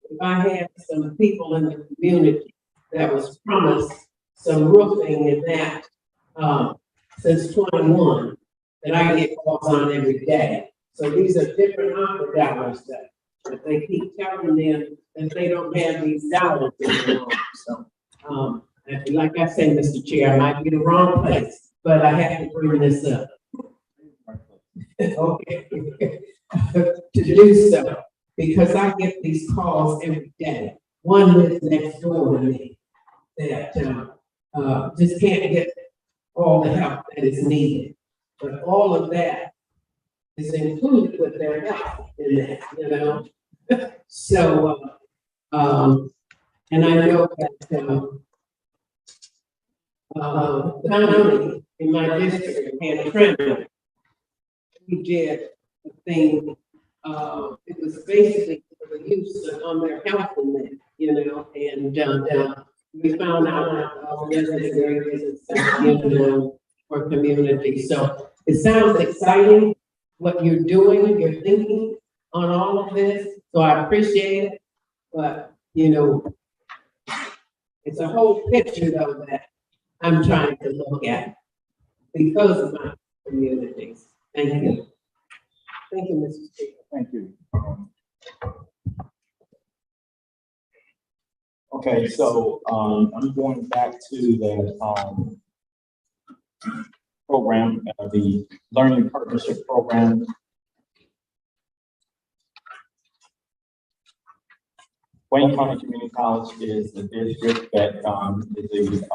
If I had some people in the community that was promised some roofing and that since 21 that I get calls on every day. So these are different opera dollars that they keep telling them that they don't have these dollars anymore. So like I said, Mr. Chair, I might be the wrong place, but I have to bring this up. Okay. To do so, because I get these calls every day. One lives next door to me that just can't get all the help that is needed. But all of that is included with their help in that, you know. So, and I know that the county in my district had Trent. We did a thing. It was basically for the use on their health in there, you know, and we found out resident areas and stuff, you know, for community. So it sounds exciting what you're doing, you're thinking on all of this. So I appreciate it, but you know, it's a whole picture though that I'm trying to look at because of my communities. Thank you. Thank you, Mr. Speaker. Thank you. Okay, so I'm going back to the program, the Learning Partnership Program. Wayne County Community College is the district that is a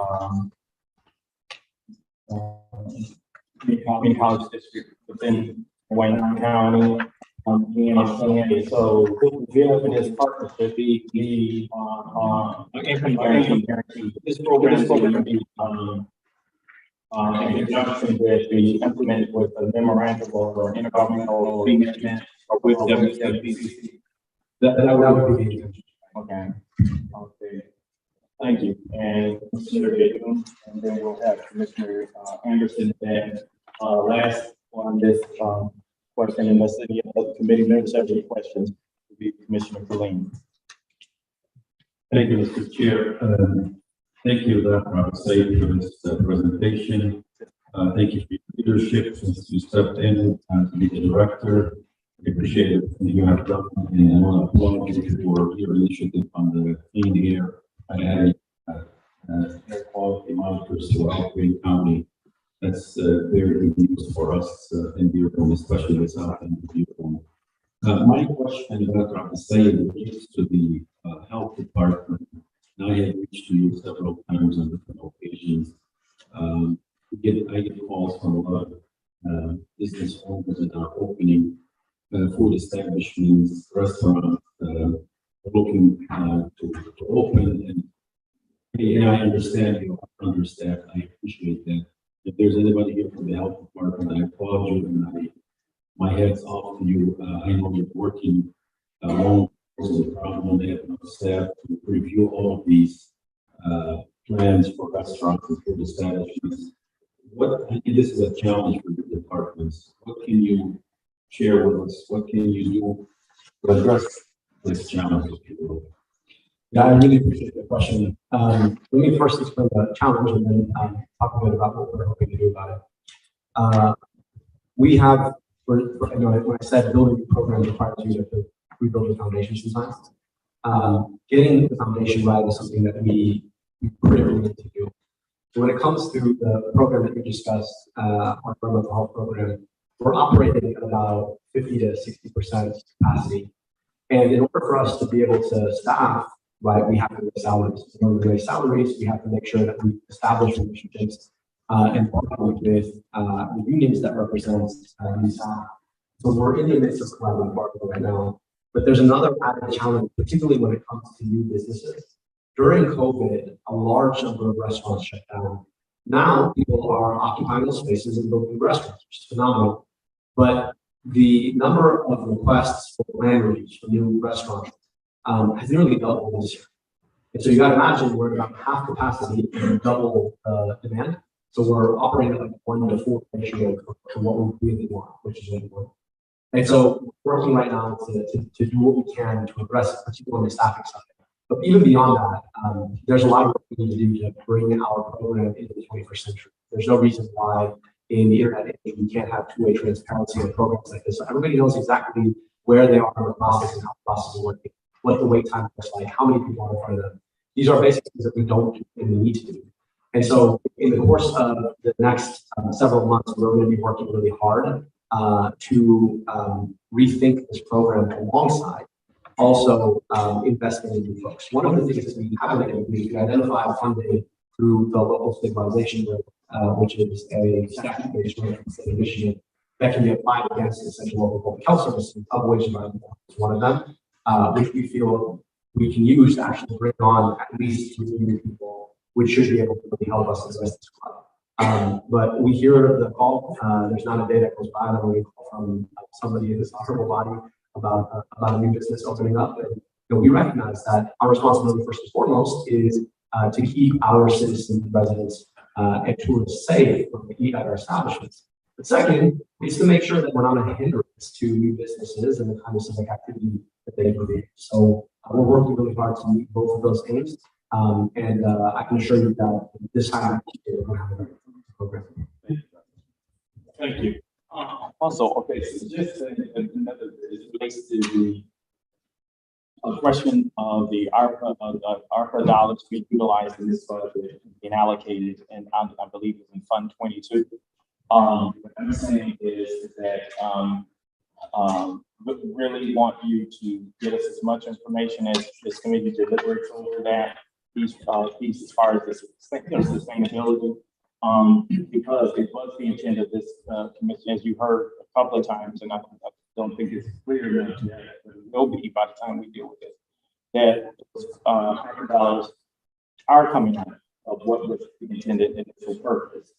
community college district within Wayne County. And so we open this partnership, the income guarantee. This program is going to be in conjunction with the implemented with the memorandum or intergovernmental agreement with WWDC. That would be the intention. Okay. Okay. Thank you. And Commissioner Gaten, and then we'll have Commissioner Anderson. Then last on this question, unless any other committee members have any questions, will be Commissioner Colleen. Thank you, Mr. Chair. Thank you, Dr. Said, for this presentation. Thank you for your leadership since you stepped in to be the director. I appreciate everything you have done, and I want to applaud you for your initiative on the clean air and air quality monitors throughout Green County. That's very good news for us in Dearborn, especially the south end of Dearborn. My question, Dr. Said, relates to the health department. And I have reached to you several times on different occasions. I get calls from a lot of business owners that are opening food establishments, restaurants, looking to open. And I understand you are understaffed. I appreciate that. If there's anybody here from the health department, I applaud you and my head's off to you. I know you're working along the problem. They have enough staff to review all of these plans for restaurants and food establishments. This is a challenge for the departments. What can you share with us? What can you do to address this challenge? Yeah, I really appreciate the question. Let me first explain the challenge and then talk a bit about what we're hoping to do about it. We have, when I said building the program requires you to rebuild the foundation sometimes. Getting the foundation right is something that we critically need to do. So when it comes to the program that we discussed, our mental health program, we're operating at about 50 to 60% capacity. And in order for us to be able to staff, right, we have to raise salaries. In order to raise salaries, we have to make sure that we establish relationships and partner with the unions that represent these staff. So we're in the midst of collaborative bargaining right now. But there's another added challenge, particularly when it comes to new businesses. During COVID, a large number of restaurants shut down. Now people are occupying those spaces and building restaurants, which is phenomenal. But the number of requests for land release for new restaurants has nearly doubled this year. And so you got to imagine we're about half capacity and double demand. So we're operating at like 1 to 4 ratio to what we really want, which is really important. And so we're working right now to do what we can to address it, particularly on the staffing side. But even beyond that, there's a lot of work we need to do to bring our program into the 21st century. There's no reason why in the internet age we can't have two-way transparency on programs like this. So everybody knows exactly where they are in the process and how the process is working, what the wait time looks like, how many people are in front of them. These are basic things that we don't do and we need to do. And so in the course of the next several months, we're going to be working really hard to rethink this program alongside also investing in new folks. One of the things that we have been able to do is identify funding through the local stabilization rate, which is a statute-based rate from the state of Michigan that can be applied against essential local public health services, of which environmental is one of them, which we feel we can use to actually bring on at least 2 new people, which should be able to really help us as business club. But we hear the call. There's not a day that goes by that we call from somebody in this honorable body about a new business opening up. And we recognize that our responsibility first and foremost is to keep our citizens and residents and tourists safe when we eat at our establishments. But second is to make sure that we're not a hindrance to new businesses and the kind of civic activity that they create. So we're working really hard to meet both of those aims. And I can assure you that this time we're going to have a very program. Thank you. Also, okay, so just another, it relates to the question of the ARPA dollars being utilized in this budget being allocated, and I believe it's in Fund 22. What I'm saying is that we really want you to get us as much information as this committee deliberates over that piece as far as the sustainability. Because it was the intent of this commission, as you heard a couple of times, and I don't think it's clear enough yet, but it will be by the time we deal with it, that $100 are coming out of what was the intended initial purpose.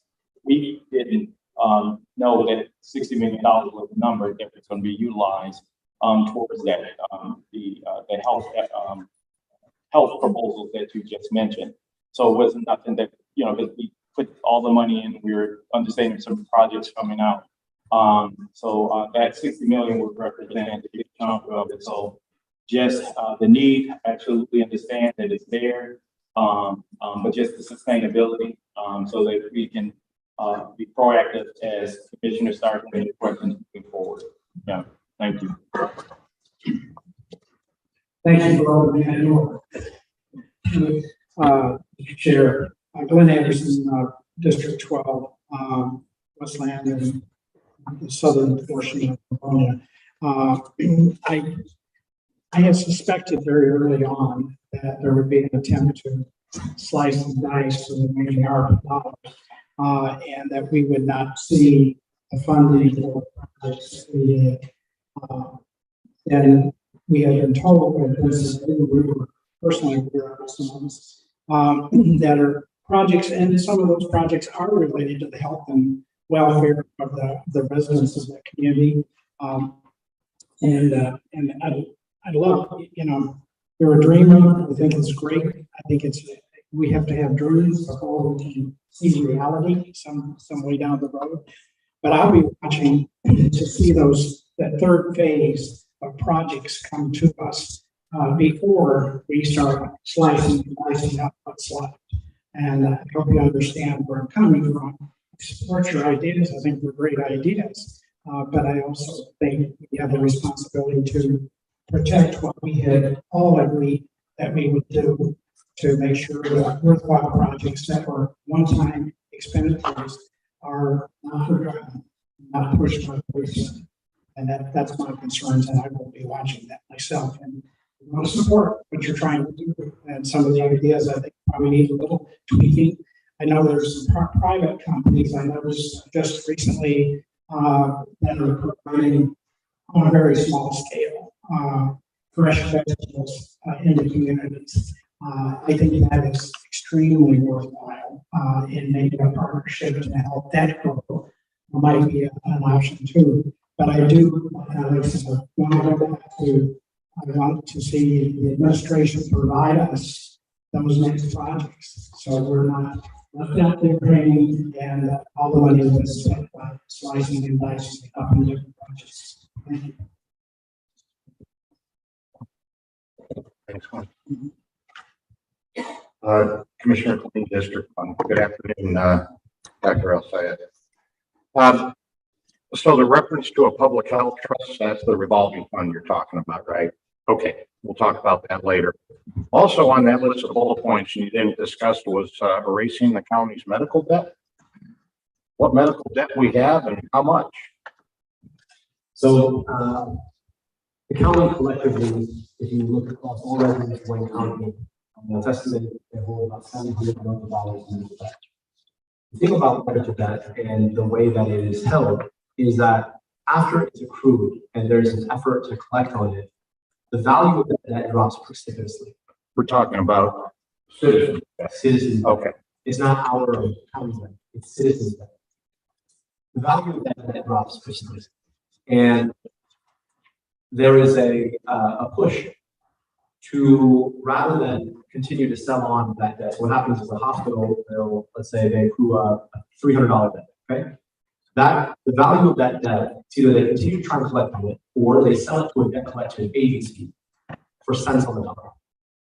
We didn't know that $60 million was the number that was going to be utilized towards that, the health health proposals that you just mentioned. So it wasn't nothing that, because we put all the money in, we were understanding some projects coming out. So that 60 million would represent a big chunk of it. So just the need, absolutely understand that it's there, but just the sustainability, so that we can be proactive as commissioners start making questions moving forward. Yeah, thank you. Thank you for all the manual. Mr. Chair, Glenn Anderson, District 12, Westland and the southern portion of Livonia. I had suspected very early on that there would be an attempt to slice and dice the remaining ARPA dollars, and that we would not see the funding for projects that we and we had been told, and we were personally aware of some that are projects, and some of those projects are related to the health and welfare of the residents of that community. And I'd love, you're a dreamer. I think it's great. I think we have to have dreams before we can see reality some way down the road. But I'll be watching to see that third phase of projects come to us before we start slicing and dicing up what's left. And I hope you understand where I'm coming from. I support your ideas. I think they're great ideas. But I also think we have a responsibility to protect what we had all agreed that we would do to make sure that worthwhile projects that were one-time expenditures are not forgotten, not pushed by the wayside. And that's my concerns, and I will be watching that myself. And I want to support what you're trying to do. And some of the ideas I think probably need a little tweaking. I know there's some private companies I noticed just recently that are providing on a very small scale fresh vegetables into communities. I think that is extremely worthwhile in making a partnership to help that grow. Might be an option too. But I do want to see the administration provide us those next projects, so we're not left out there paying and all the money is spent by slicing and dicing up in different projects. Thank you. Thanks, Commissioner Clean District 1. Good afternoon, Dr. El-Sayed. So the reference to a public health trust, that's the revolving fund you're talking about, right? Okay, we'll talk about that later. Also on that list of bullet points you didn't discuss was erasing the county's medical debt. What medical debt we have and how much? So the county collectively, if you look across all residents of Wayne County, it's estimated they hold about $700 million in debt. The thing about medical debt and the way that it is held is that after it's accrued and there's an effort to collect on it, the value of the debt drops precipitously. We're talking about citizens. Citizens. Okay. It's not our county debt, it's citizens debt. The value of that debt drops precipitously. And there is a push to, rather than continue to sell on that debt, what happens is the hospital will, let's say they accrue a $300 debt, okay? The value of that debt, it's either they continue to try to collect on it or they sell it to a debt collection agency for cents on the dollar,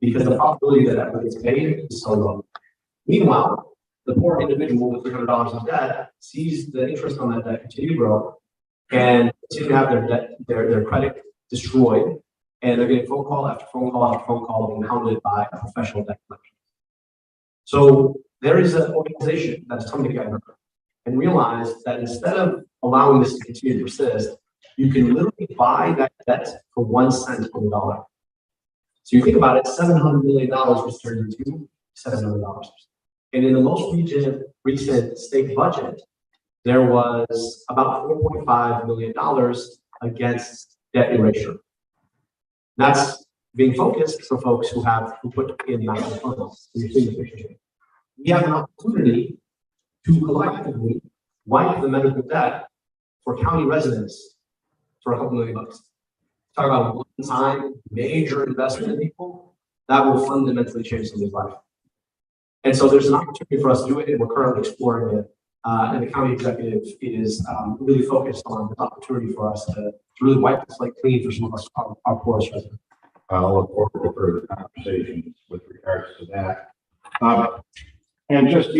because the probability that that gets paid is so low. Meanwhile, the poor individual with $300 in debt sees the interest on that debt continue to grow and continue to have their debt, their credit destroyed, and they're getting phone call after phone call after phone call being hounded by a professional debt collection. So there is an organization that's come together and realize that instead of allowing this to continue to persist, you can literally buy that debt for 1 cent on the dollar. So you think about it, $700 million was turned into $7 million. And in the most recent state budget, there was about $4.5 million against debt erasure. That's being focused for folks who put in matching funds. So you're seeing the picture here. We have an opportunity to collectively wipe the medical debt for county residents for a couple $1 million. Talk about one-time major investment in people. that will fundamentally change somebody's life. And so there's an opportunity for us to do it, and we're currently exploring it. And the county executive is really focused on the opportunity for us to really wipe the slate clean for some of our poorest residents. I'll look forward to further conversations with regards to that. And just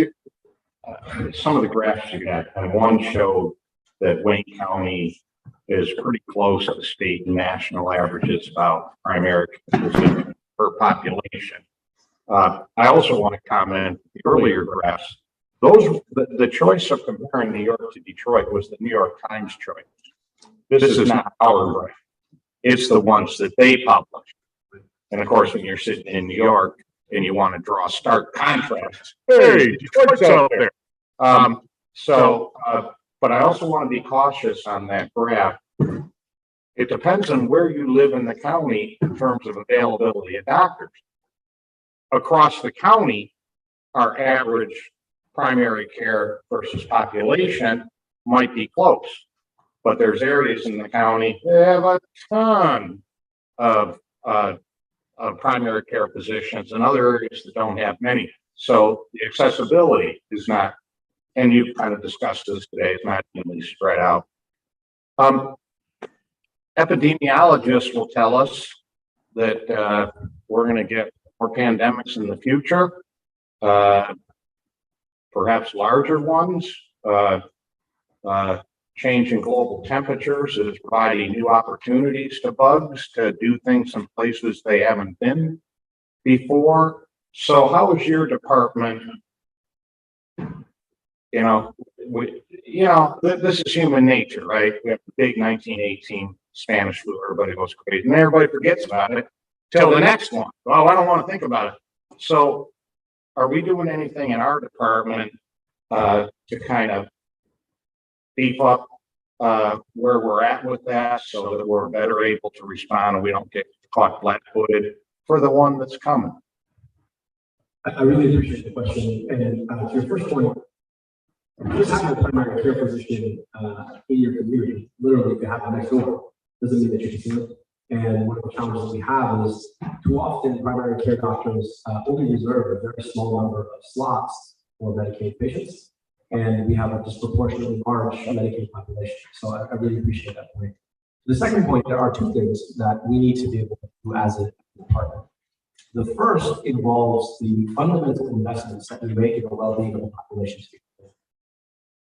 some of the graphs you got, and one showed that Wayne County is pretty close to the state and national averages about primary care physician per population. I also want to comment the earlier graphs. The choice of comparing New York to Detroit was the New York Times choice. This is not our graph. It's the ones that they publish. And of course, when you're sitting in New York and you want to draw stark contrast, hey, Detroit's out there. But I also want to be cautious on that graph. It depends on where you live in the county in terms of availability of doctors. Across the county, our average primary care versus population might be close, but there's areas in the county that have a ton of primary care physicians and other areas that don't have many. So the accessibility is not, and you've kind of discussed this today, it's not evenly spread out. Epidemiologists will tell us that we're going to get more pandemics in the future, perhaps larger ones. Change in global temperatures is providing new opportunities to bugs to do things in places they haven't been before. So how is your department, this is human nature, right? We have the big 1918 Spanish flu, everybody goes crazy, and everybody forgets about it till the next one. Oh, I don't want to think about it. So are we doing anything in our department to kind of beef up where we're at with that so that we're better able to respond and we don't get caught flat-footed for the one that's coming? I really appreciate the question. And to your first point, just having a primary care physician in your community, literally, if you have it next door, doesn't mean that you can see it. And one of the challenges we have is too often primary care doctors only reserve a very small number of slots for Medicaid patients. And we have a disproportionately large Medicaid population. So I really appreciate that point. The second point, there are two things that we need to be able to do as a department. The first involves the fundamental investments that we make in the well-being of the population.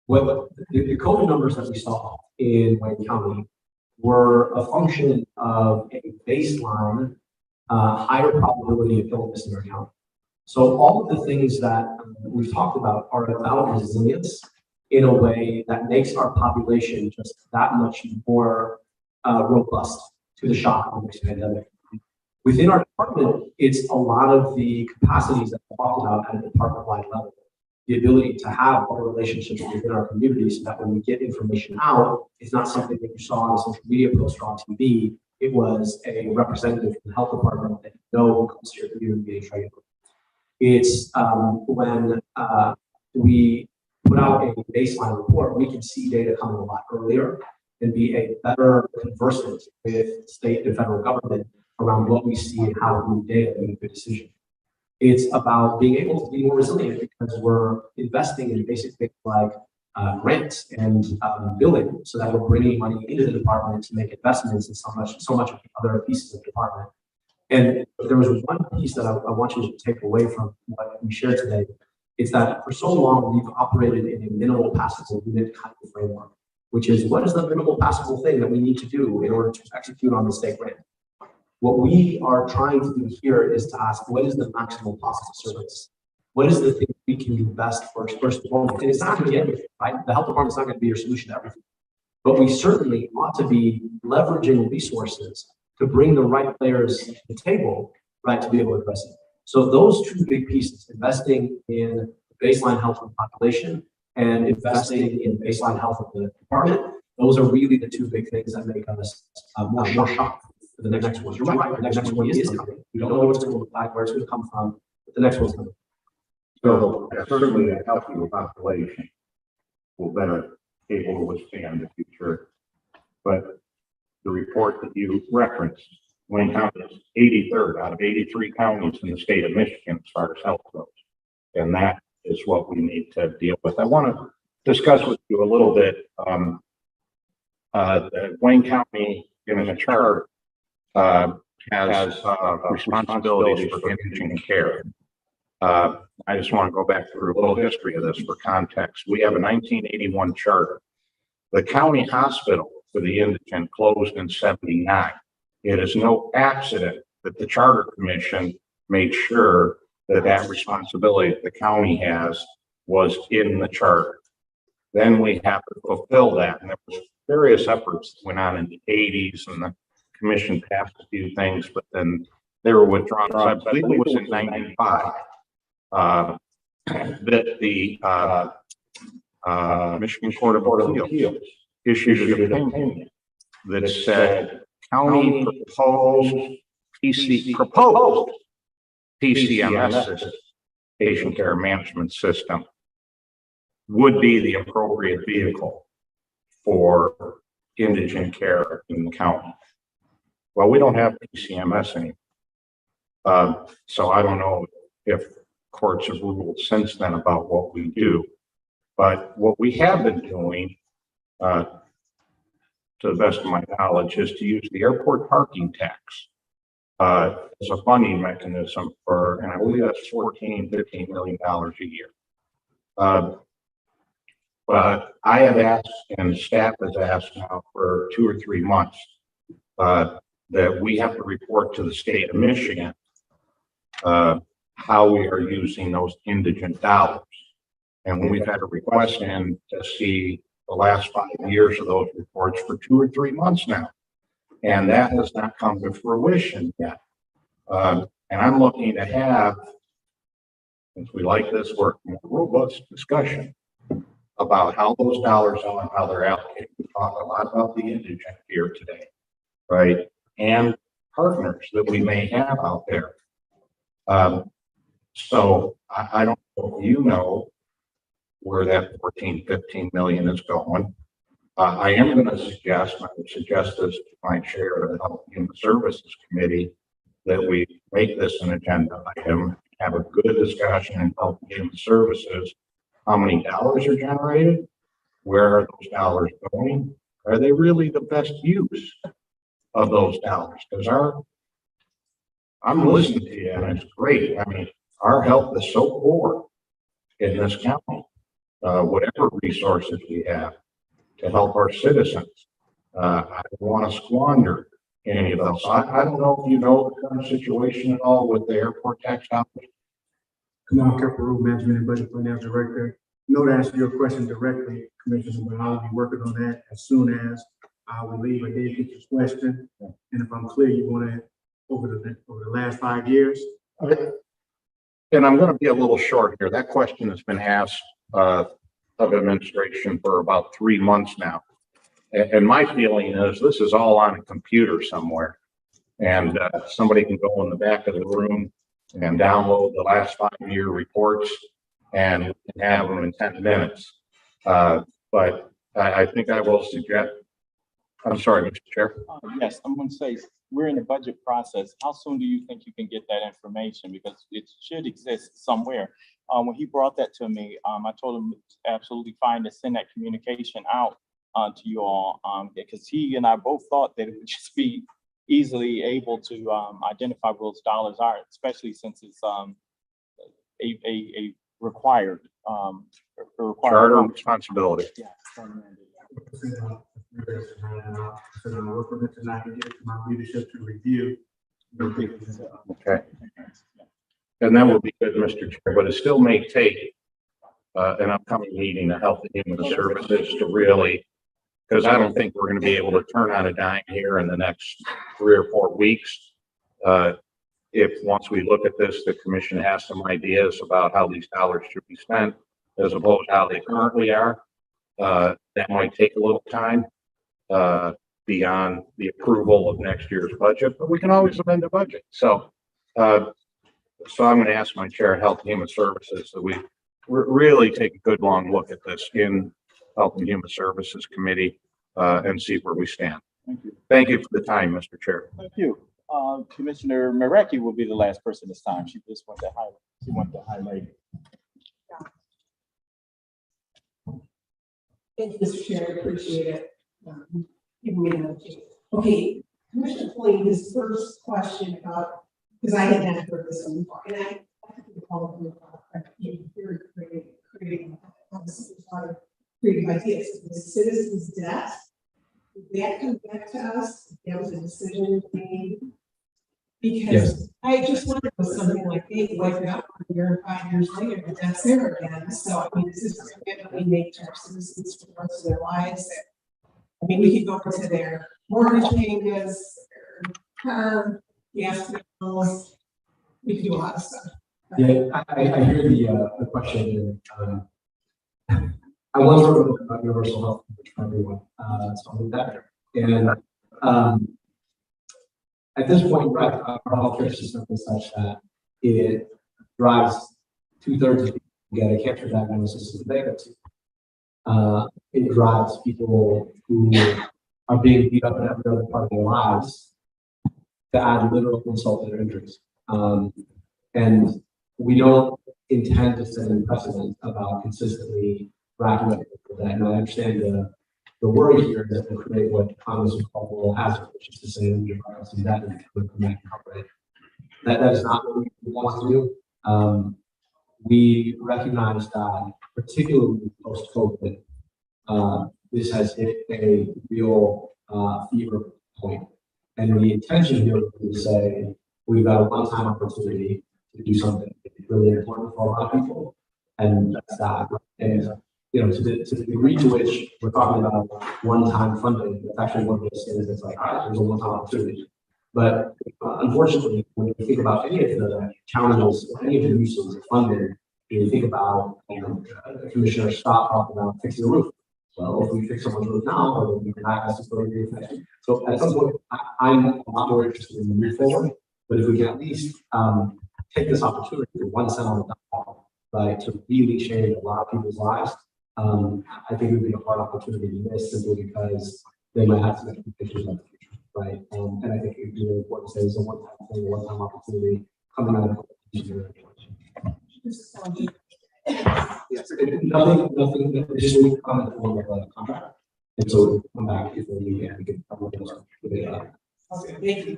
Well, the COVID numbers that we saw in Wayne County were a function of a baseline higher probability of illness in our county. So all of the things that we've talked about are about resilience in a way that makes our population just that much more robust to the shock of this pandemic. Within our department, it's a lot of the capacities that we talked about at a department-wide level. The ability to have better relationships within our community so that when we get information out, it's not something that you saw on a social media post or on TV. It was a representative from the health department that who comes to your community meetings regularly. It's when we put out a baseline report, we can see data coming a lot earlier and be a better conversant with state and federal government around what we see and how we move data to make a good decision. It's about being able to be more resilient because we're investing in basic things like grants and billing, so that we're bringing money into the department to make investments in so much of the other pieces of the department. And if there was one piece that I want you to take away from what we shared today, it's that for so long we've operated in a minimal passable unit kind of framework, which is what is the minimal passable thing that we need to do in order to execute on the state grant? What we are trying to do here is to ask, what is the maximum possible service? What is the thing we can do best first and foremost? And it's not going to be everything, right? The health department is not going to be your solution to everything. But we certainly ought to be leveraging resources to bring the right players to the table, right, to be able to address it. So those two big pieces, investing in baseline health of the population and investing in baseline health of the department, those are really the two big things that make us more shocked. The next one. You're right. The next one is coming. We don't know what's going to look like, where it's going to come from, but the next one's coming. So certainly a healthy population will better able to withstand the future. But the report that you referenced Wayne County is 83rd out of 83 counties in the state of Michigan as far as health goes. And that is what we need to deal with. I want to discuss with you a little bit, Wayne County in the chart has responsibilities for indigent care. I just want to go back through a little history of this for context. We have a 1981 charter. The county hospital for the indigent closed in 79. It is no accident that the Charter Commission made sure that that responsibility that the county has was in the charter. Then we have to fulfill that. And there was various efforts that went on in the 80s, and the commission passed a few things, but then they were withdrawn. So I believe it was in 95 that the Michigan Court of Appeals issued an opinion that said county proposed PCMS system, patient care management system, would be the appropriate vehicle for indigent care in the county. Well, we don't have PCMS anymore. So I don't know if courts have ruled since then about what we do. But what we have been doing, to the best of my knowledge, is to use the airport parking tax as a funding mechanism for, and I believe that's $14–15 million a year. But I have asked, and staff has asked now for 2 or 3 months, that we have to report to the state of Michigan how we are using those indigent dollars. And we've had a request in to see the last 5 years of those reports for 2 or 3 months now. And that has not come to fruition yet. And I'm looking to have, since we like this work, more robust discussion about how those dollars are and how they're allocated. We talk a lot about the indigent here today, right? And partners that we may have out there. So I don't know if you know where that 14–15 million is going. I am going to suggest, and I would suggest this to my chair of the Health and Human Services Committee, that we make this an agenda item, have a good discussion in Health and Human Services. How many dollars are generated? Where are those dollars going? Are they really the best use of those dollars? Because I'm listening to you, and it's great. I mean, our health is so poor in this county. Whatever resources we have to help our citizens, I don't want to squander any of those. I don't know if you know the current situation at all with the airport tax dollars. Kamal Kepler, Road Management and Budget Finance Director. No, to answer your question directly, Commissioner, but I'll be working on that as soon as we leave. I did get your question, and if I'm clear, you want to over the last 5 years. Okay. And I'm going to be a little short here. That question has been asked of administration for about 3 months now, and my feeling is this is all on a computer somewhere, and somebody can go in the back of the room and download the last 5-year reports and have them in 10 minutes. But I think I will suggest, I'm sorry, Mr. Chair. Yes, I'm going to say, we're in the budget process. How soon do you think you can get that information? Because it should exist somewhere. When he brought that to me, I told him it's absolutely fine to send that communication out to you all, because he and I both thought that it would just be easily able to identify where those dollars are, especially since it's a required Charter responsibility. Yeah. I'll work on it tonight and get it to my leadership to review. Okay. And that will be good, Mr. Chair, but it still may take an upcoming meeting of Health and Human Services to really, because I don't think we're going to be able to turn on a dime here in the next 3 or 4 weeks. If once we look at this, the commission has some ideas about how these dollars should be spent as opposed to how they currently are. That might take a little time beyond the approval of next year's budget, but we can always amend the budget. So I'm going to ask my chair of Health and Human Services that we really take a good long look at this in Health and Human Services Committee and see where we stand. Thank you. Thank you for the time, Mr. Chair. Thank you. Commissioner Marecki will be the last person this time. She just wanted to highlight. Thank you, Mr. Chair, I appreciate it. Giving me another chance. Okay, Commissioner Floyd, his first question about, because I had not heard this one before, and I think all of you are very creative ideas. The citizens' debt, did that come back to us? That was a decision made. Because I just wondered if something like, hey, wipe it up a year, 5 years later, but that's there again. So, I mean, this is a commitment we make to our citizens for the rest of their lives. I mean, we could go into their mortgage payments, their car, gas bills. We could do a lot of stuff. Yeah, I hear the question. I once wrote a book about universal health coverage for everyone, so I'll do that. And at this point, right, our healthcare system is such that it drives 2/3 of people who get a cancer diagnosis into bankruptcy. It drives people who are being beat up in every other part of their lives to add literal insult to their injuries. And we don't intend to set a precedent about consistently racking up that. And I understand the worry here is that will create what Congress would call moral hazard, which is to say that you're practicing that and come back and cover it. That is not what we want to do. We recognize that, particularly post-COVID, this has hit a real fever point. And the intention here would be to say, we've got a one-time opportunity to do something really important for a lot of people. And that's that. And you know, to the degree to which we're talking about one-time funding, it's actually one of those things that's like, all right, there's a one-time opportunity. But unfortunately, when you think about any of the challenges, or any of the uses of funding, you think about, Commissioner Scott talked about fixing the roof. Well, if we fix someone's roof now, or we can access the roof next year. So at some point, I'm a lot more interested in the move forward. But if we can at least take this opportunity for 1 cent on the dollar, right, to really change a lot of people's lives. I think it would be a hard opportunity to miss simply because they might have some expectations of the future, right? And I think it would be really important to say it's a one-time thing, a one-time opportunity coming out of yes, nothing additionally come in the form of a contract. And so we'll come back if we can come with those. Okay, thank you.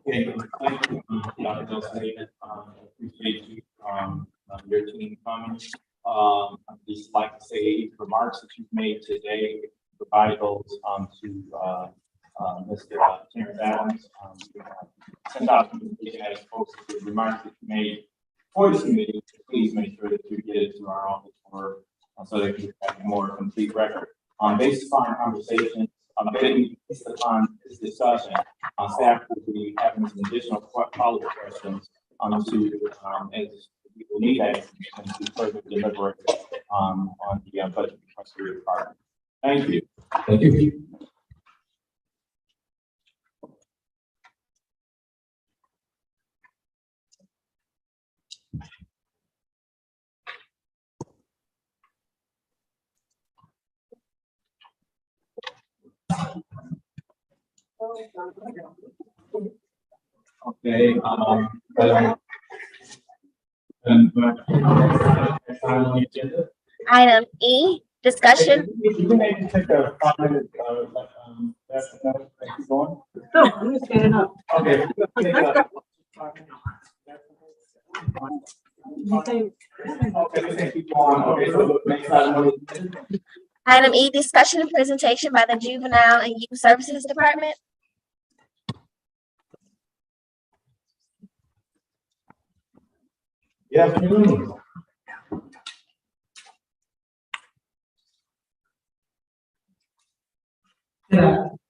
Okay, thank you, Dr. Delsey. Appreciate you, your team coming. I'd just like to say the remarks that you've made today, provide those to Mr. Terrence Adams. Send out as folks the remarks that you made for this committee. Please make sure that you get it to our office for so that we have a more complete record. Based upon our conversation, based upon this discussion, staff will be having some additional follow-up questions as we will need that information to further deliberate on the budget request for your department. Thank you. Thank you. Okay, Item E, discussion. You can maybe take a 5-minute, keep going. No, I'm just getting up. Okay. Item E, discussion and presentation by the Juvenile and Youth Services Department. Yeah.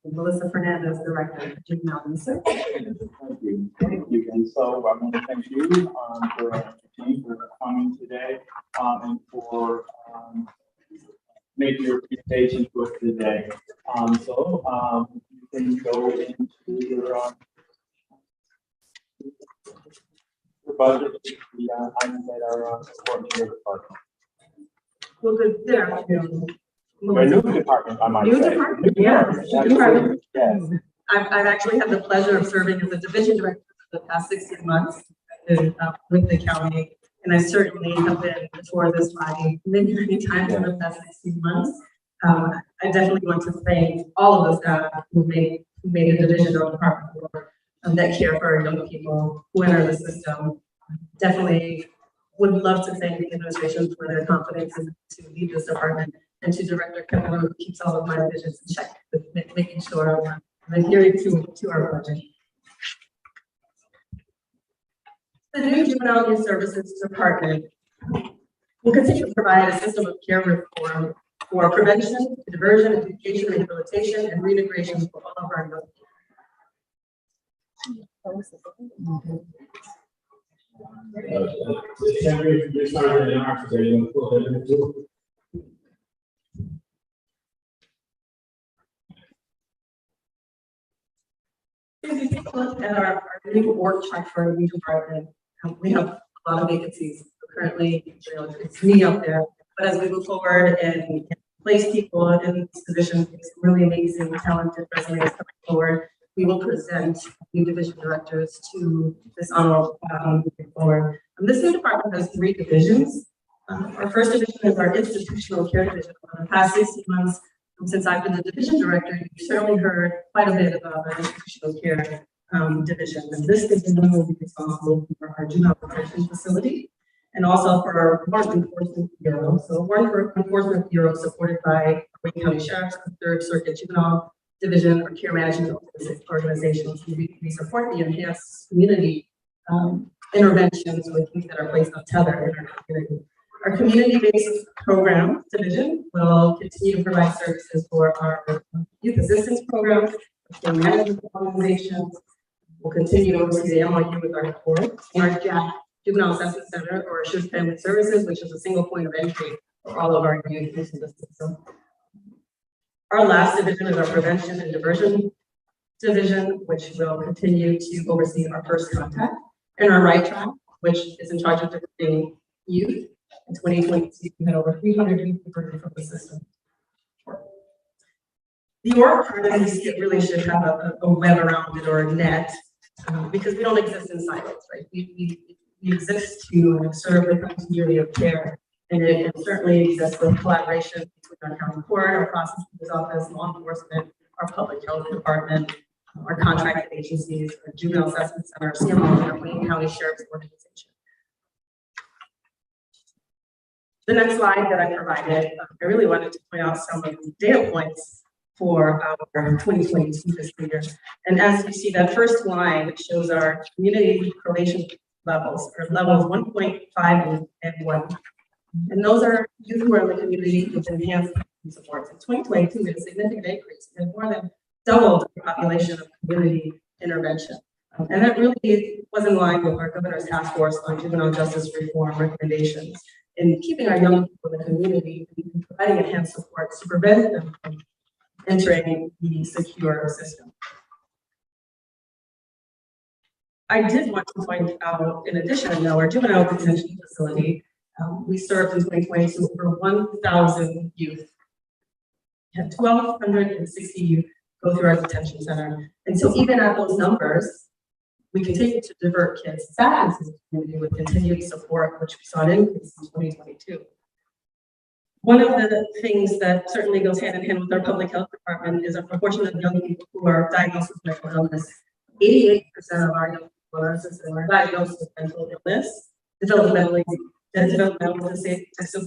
Melissa Fernandez, Director of Juvenile Research. Thank you. Thank you. And so I want to thank you for our team for coming today and for making your presentation for today. So you can go into your budget, the items that are supporting your department. Well, good afternoon. A new department, I might say. New department, yes. New department. Yes. I've actually had the pleasure of serving as a division director for the past 16 months with the county. And I certainly have been before this body many, many times in the past 16 months. I definitely want to thank all of the staff who made a division or department work that care for our young people who enter the system. Definitely would love to thank the administration for their confidence to lead this department, and to Director Kevin, who keeps all of my visions in check, with making sure I'm adhering to our budget. The new Juvenile Youth Services Department will continue to provide a system of care reform for prevention, diversion, education, rehabilitation, and reintegration for all of our young people. If you take a look at our new org chart for our new department, we have a lot of vacancies. Currently, it's me up there, but as we move forward and place people in these positions, it's really amazing, talented resumes coming forward. We will present new division directors to this honorable moving forward. This new department has 3 divisions. Our first division is our institutional care division. For the past 16 months, since I've been the division director, you've certainly heard quite a bit about our institutional care division. And this division will be responsible for our juvenile detention facility and also for our warrant enforcement bureau. So warrant enforcement bureau supported by Wayne County Sheriff's 3rd Circuit Juvenile Division or care management organizations. We support the enhanced community interventions with youth that are placed on tether in our community. Our community-based program division will continue to provide services for our youth assistance programs, care management organizations. We'll continue to oversee the MOU with our court and our JAC, Juvenile Assessment Center, or Assured Family Services, which is a single point of entry for all of our youth into the system. Our last division is our prevention and diversion division, which will continue to oversee our first contact, and our right track, which is in charge of diverting youth. In 2022, we had over 300 youth diverted from the system. The org part, as you see, it really should have a web around it or a net, because we don't exist in silos, right? We exist to serve the continuity of care, and it certainly exists with collaboration between our county court, our prosecutor's office, law enforcement, our public health department, our contracted agencies, our juvenile assessment center, CMO, and our Wayne County Sheriff's Organization. The next slide that I provided, I really wanted to point out some of the data points for our 2022 fiscal year. And as you see, that first line shows our community relation levels, or levels 1.5 and 1. And those are youth who are in the community with enhanced supports. In 2022, we had a significant increase. We had more than doubled the population of community intervention. And that really was in line with our governor's task force on juvenile justice reform recommendations in keeping our young people in the community and providing enhanced supports to prevent them from entering the secure system. I did want to point out, in addition, our juvenile detention facility, we served in 2022 over 1,000 youth. We had 1,260 youth go through our detention center. And so even at those numbers, we continue to divert kids back into the community with continued support, which we saw an increase in 2022. One of the things that certainly goes hand in hand with our public health department is a proportion of young people who are diagnosed with mental illness. 88% of our young people are diagnosed with mental illness, developmental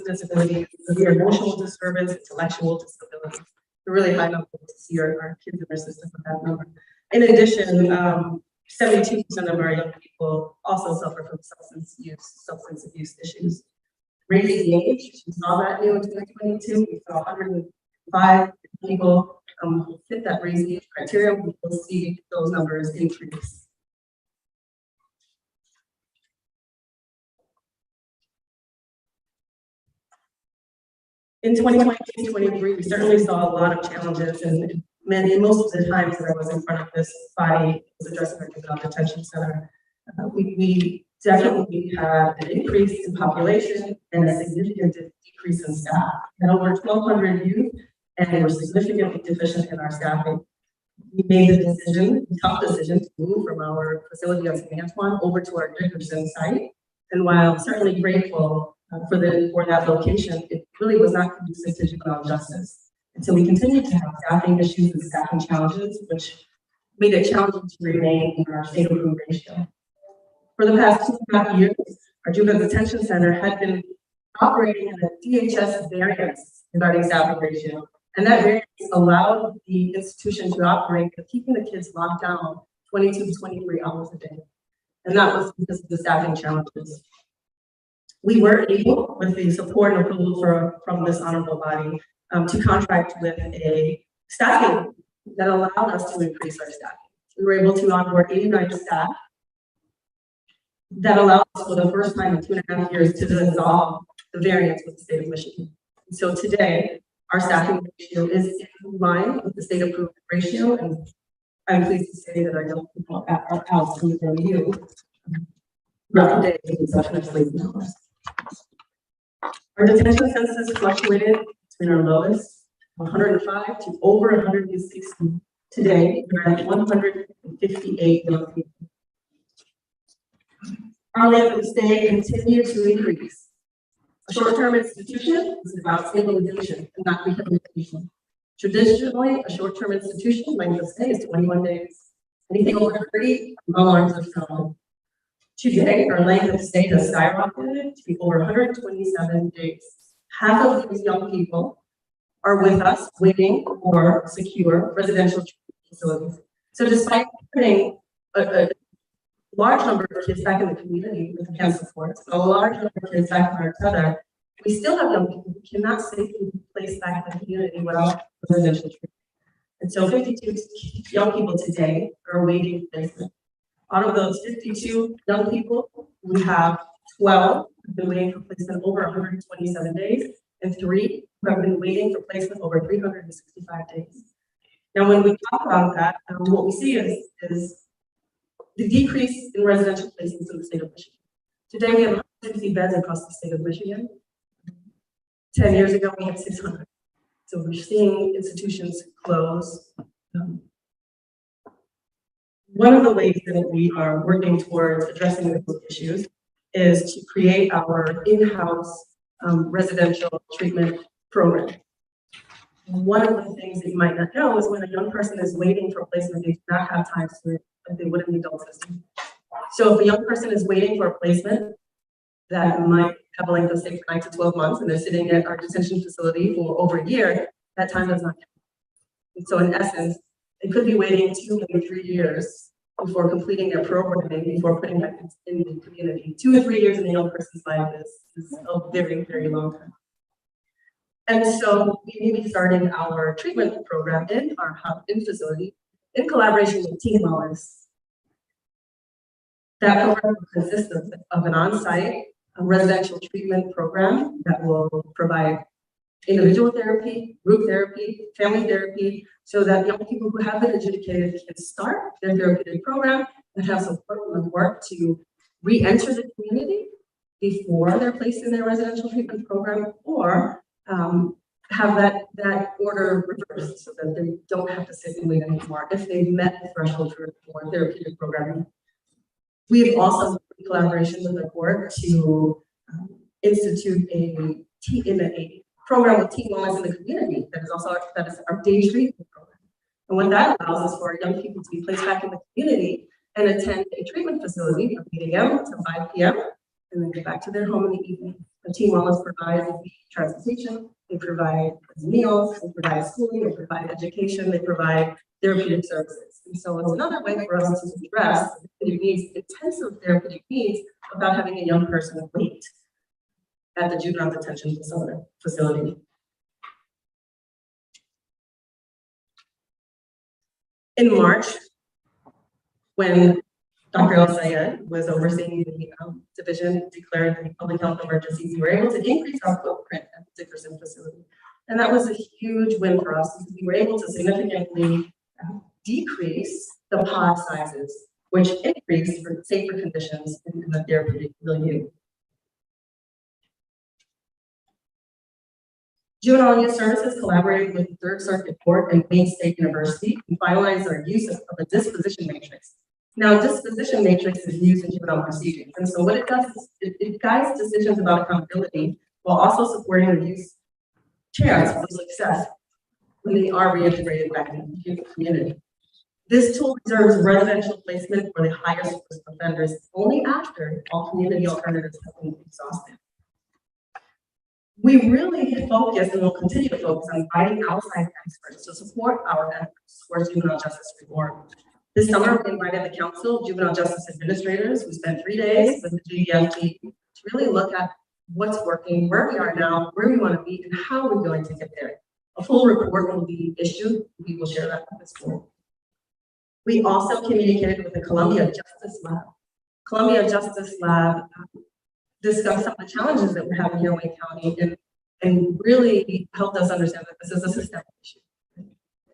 disability, severe emotional disturbance, intellectual disability. A really high number to see our kids in our system with that number. In addition, 72% of our young people also suffer from substance abuse issues. Raising the age, we saw that new in 2022. We saw 105 people fit that raising age criteria. We will see those numbers increase. In 2022-23, we certainly saw a lot of challenges, and most of the times that I was in front of this body was addressing our juvenile detention center. We definitely we had an increase in population and a significant decrease in staff. And over 1,200 youth, and they were significantly deficient in our staffing. We made the decision, the tough decision, to move from our facility on St. Antoine over to our Dickerson site. And while certainly grateful for that location, it really was not conducive to juvenile justice. And so we continued to have staffing issues and staffing challenges, which made it challenging to remain in our state approved ratio. For the past 2.5 years, our juvenile detention center had been operating in a DHS variance regarding staffing ratio. And that variance allowed the institution to operate, keeping the kids locked down 22 to 23 hours a day. And that was because of the staffing challenges. We were able, with the support and approval from this honorable body, to contract with a staffing that allowed us to increase our staffing. We were able to onboard 89 staff that allowed us for the first time in 2.5 years to dissolve the variance with the state of Michigan. And so today, our staffing ratio is in line with the state approved ratio, and I'm pleased to say that our young people at our house from you throughout the day in session of sleeping hours. Our detention census fluctuated between our lowest 105 to over 160. Today, we're at 158 young people. Our length of stay continued to increase. A short-term institution is about stabilization and not rehabilitation. Traditionally, a short-term institution length of stay is 21 days. Anything over 30, no arms of trauma. Today, our length of stay has skyrocketed to be over 127 days. Half of these young people are with us waiting for secure residential treatment facilities. So despite putting a large number of kids back in the community with enhanced supports, a large number of kids back in our tether, we still have young people who cannot safely be placed back in the community without residential treatment. And so 52 young people today are awaiting placement. Out of those 52 young people, we have 12 who have been waiting for placement over 127 days, and 3 who have been waiting for placement over 365 days. Now, when we talk about that, what we see is the decrease in residential placements in the state of Michigan. Today, we have 150 beds across the state of Michigan. 10 years ago, we had 600. So we're seeing institutions close. One of the ways that we are working towards addressing those issues is to create our in-house residential treatment program. One of the things that you might not know is when a young person is waiting for placement, they do not have time to it like they would in the adult system. So if a young person is waiting for a placement that might have a length of stay for 9 to 12 months, and they're sitting at our detention facility for over a year, that time does not count. And so in essence, they could be waiting 2, maybe 3 years before completing their programming, before putting that in the community. 2 to 3 years in a young person's life is a very, very long time. And so we will be starting our treatment program in our hub in facility in collaboration with Team Wellness. That program consists of an on-site residential treatment program that will provide individual therapy, group therapy, family therapy, so that young people who have been adjudicated can start their therapeutic program and have support and work to re-enter the community before they're placed in their residential treatment program, or have that order reversed so that they don't have to sit and wait anymore if they've met the threshold for therapeutic programming. We've also, in collaboration with the court, to institute a program with Team Wellness in the community that is our day treatment program. And what that allows is for young people to be placed back in the community and attend a treatment facility from 8 a.m. to 5 p.m. and then get back to their home in the evening. The Team Wellness provides transportation, they provide meals, they provide schooling, they provide education, they provide therapeutic services. And so it's another way for us to address intensive therapeutic needs without having a young person wait at the juvenile detention facility. In March, when Dr. El Sayed was overseeing the division declared the public health emergencies, we were able to increase our footprint at the Dickerson facility. And that was a huge win for us because we were able to significantly decrease the pod sizes which increase for safer conditions in the therapeutic milieu. Juvenile and Youth Services collaborated with the Third Circuit Court and Wayne State University to finalize our use of a disposition matrix. Now, disposition matrix is used in juvenile proceedings, and so what it does is it guides decisions about accountability while also supporting the youth's chance of success when they are reintegrated back into the community. This tool reserves residential placement for the highest risk offenders only after all community alternatives have been exhausted. We really focus and will continue to focus on inviting outside experts to support our efforts towards juvenile justice reform. This summer, we invited the Council of Juvenile Justice Administrators, who spent 3 days with the JDFT to really look at what's working, where we are now, where we want to be, and how we're going to get there. A full report will be issued. We will share that with the school. We also communicated with the Columbia Justice Lab. Columbia Justice Lab discussed some of the challenges that we're having here in Wayne County and really helped us understand that this is a systemic issue.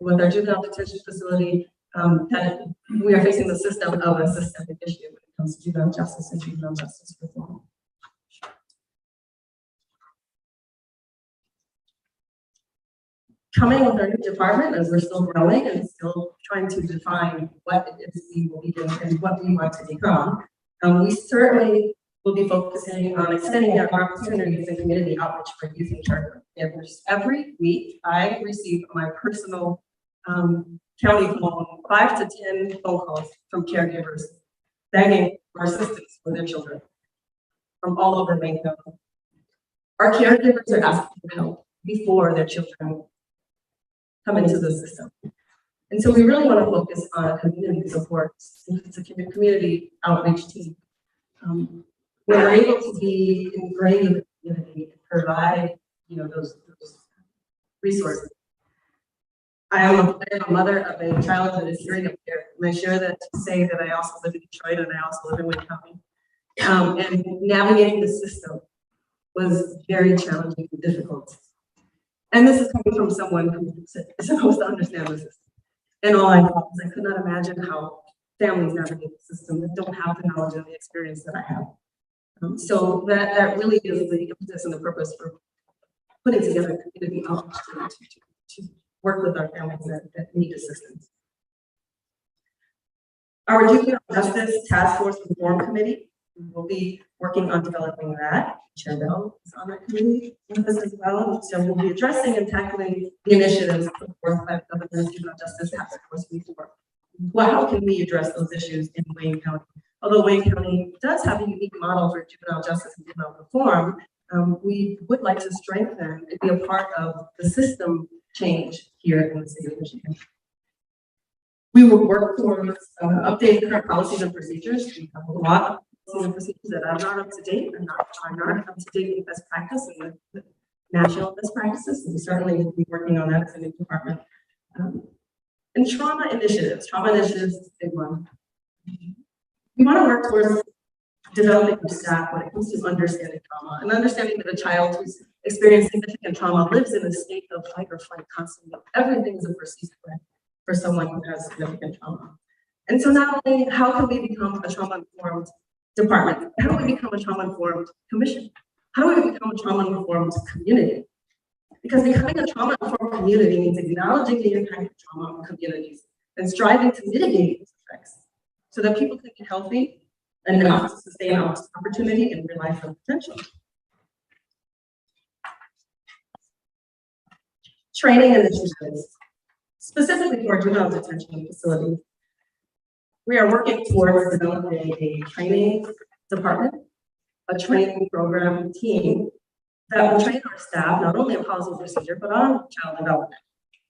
With our juvenile detention facility, that we are facing the system of a systemic issue when it comes to juvenile justice and juvenile justice reform. Coming with our new department, as we're still growing and still trying to define what it is we will be doing and what we want to become, we certainly will be focusing on extending our opportunities and community outreach for youth and caregivers. Every week, I receive on my personal county phone 5 to 10 phone calls from caregivers begging for assistance for their children from all over Wayne County. Our caregivers are asking for help before their children come into the system. And so we really want to focus on community support. It's a community outreach team. We're able to be ingrained in the community and provide, those resources. I am a mother of a child that is hearing impaired, and I share that to say that I also live in Detroit and I also live in Wayne County. And navigating the system was very challenging and difficult. And this is coming from someone who is supposed to understand the system. And all I thought was I could not imagine how families navigate the system that don't have the knowledge and the experience that I have. So that really is the impetus and the purpose for putting together a community outreach to work with our families that need assistance. Our Juvenile Justice Task Force Reform Committee will be working on developing that. Chair Bell is on that committee with us as well. So we'll be addressing and tackling the initiatives put forth by the Governor's Juvenile Justice Task Force Reform. Well, how can we address those issues in Wayne County? Although Wayne County does have a unique model for juvenile justice and juvenile reform, we would like to strengthen and be a part of the system change here in the state of Michigan. We will work towards updating current policies and procedures. We have a lot of policies and procedures that are not up to date and are not up to date with best practice and the national best practices. And we certainly will be working on that as a new department. And trauma initiatives is a big one. We want to work towards developing our staff when it comes to understanding trauma and understanding that a child who's experienced significant trauma lives in a state of fight or flight constantly. Everything is a perceived threat for someone who has significant trauma. And so not only how can we become a trauma-informed department, how do we become a trauma-informed commission? How do we become a trauma-informed community? Because becoming a trauma-informed community means acknowledging the impact of trauma on communities and striving to mitigate its effects so that people can be healthy enough to sustain opportunity and realize their potential. Training initiatives, specifically for juvenile detention facilities. We are working towards developing a training department, a training program team that will train our staff not only on policy and procedure, but on child development,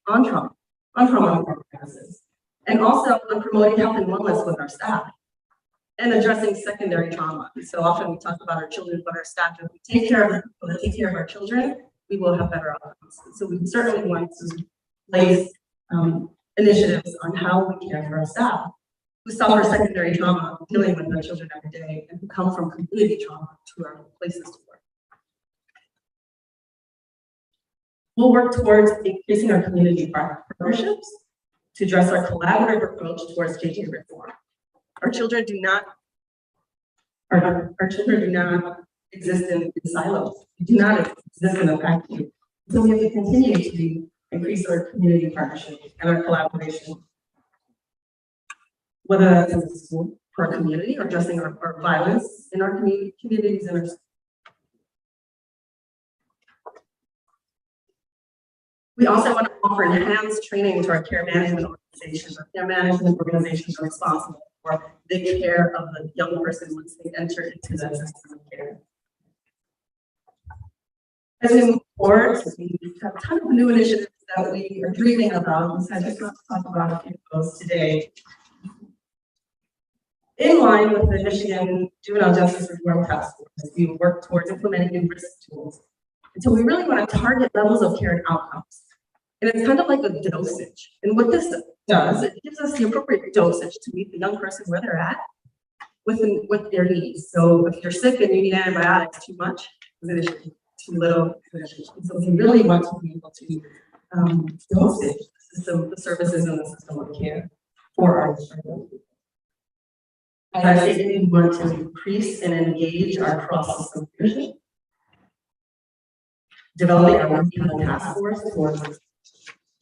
on trauma practices, and also on promoting health and wellness with our staff and addressing secondary trauma. So often we talk about our children, but our staff, if we take care of our children, we will have better outcomes. So we certainly want to place initiatives on how we care for our staff who suffer secondary trauma, dealing with their children every day, and who come from community trauma to our places to work. We'll work towards increasing our community partnerships to address our collaborative approach towards JJ reform. Our children do not exist in silos. They do not exist in a vacuum. So we have to continue to increase our community partnership and our collaboration, whether that's in the school for our community or addressing our violence in our communities and our. We also want to offer enhanced training to our care management organizations. Our care management organizations are responsible for the care of the young person once they enter into that system of care. As we move forward, we have a ton of new initiatives that we are dreaming about, so I just want to talk about a few of those today. In line with the Michigan Juvenile Justice Reform Task Force, we work towards implementing new risk tools. And so we really want to target levels of care and outcomes. And it's kind of like a dosage. And what this does, it gives us the appropriate dosage to meet the young person where they're at with their needs. So if you're sick and you need antibiotics too much, too little. So we really want to be able to dosage the services in the system of care for our children. As I stated, we want to increase and engage our cross-system leadership, developing our working task force for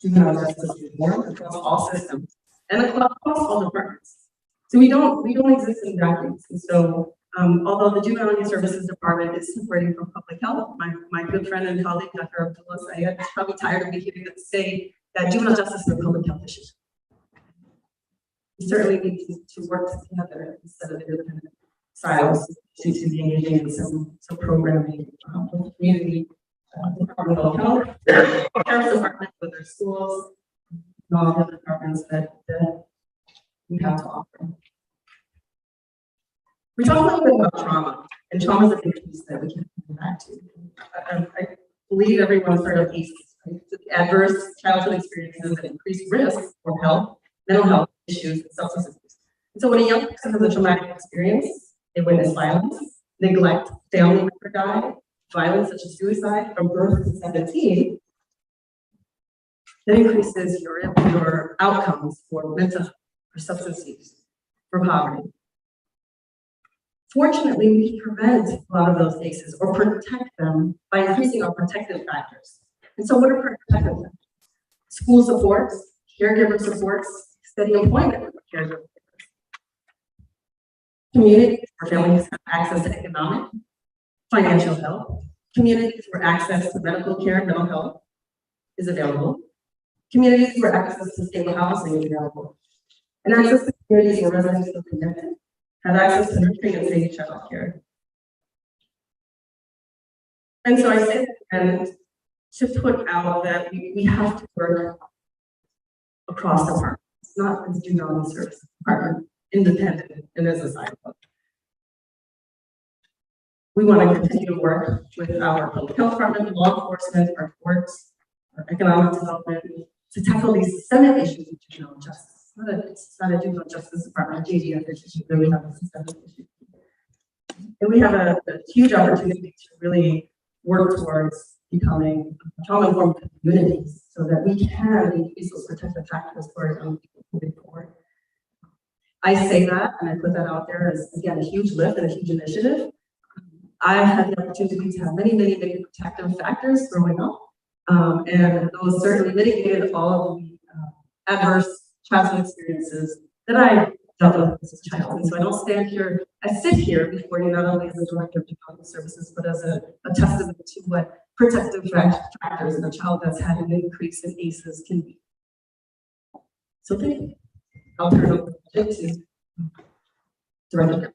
juvenile justice reform across all systems and across all departments. So we don't exist in vacuums. And so although the Juvenile Youth Services Department is separating from public health, my good friend and colleague, Dr. Abdullah Sayed, is probably tired of me hearing them say that juvenile justice is a public health issue. We certainly need to work together instead of independent silos to be engaging in some programming with the community, Department of Health, Sheriff's Department, with their schools, and all the other departments that we have to offer. We talked a little bit about trauma, and trauma is a big piece that we can come back to. I believe everyone's heard of ACEs, right? Adverse childhood experiences that increase risk for health, mental health issues, and substance abuse. And so when a young person has a traumatic experience, they witness violence, neglect, family member die, violence such as suicide from birth to 17, that increases your outcomes for mental health, for substance use, for poverty. Fortunately, we can prevent a lot of those cases or protect them by increasing our protective factors. And so what are protective factors? School supports, caregiver supports, steady employment for caregivers. Communities where families have access to economic, financial help. Communities where access to medical care and mental health is available. Communities where access to stable housing is available. And access to communities where residents feel connected, have access to nurturing and safe child care. And so I say that and to put out that we have to work across departments, not as juvenile service department, independent and as a side project. We want to continue to work with our public health department, law enforcement, our courts, our economic development to tackle these systemic issues of juvenile justice. It's not a juvenile justice department, JGF issue, but we have a systemic issue. And we have a huge opportunity to really work towards becoming trauma-informed communities so that we can increase those protective factors for our young people moving forward. I say that, and I put that out there as, again, a huge lift and a huge initiative. I've had the opportunity to have many protective factors growing up, and those certainly mitigated all of the adverse childhood experiences that I dealt with as a child. And so I don't stand here, I sit here before you not only as the director of juvenile services, but as a testament to what protective factors in a child that's had an increase in ACEs can be. So thank you. I'll turn over to Director.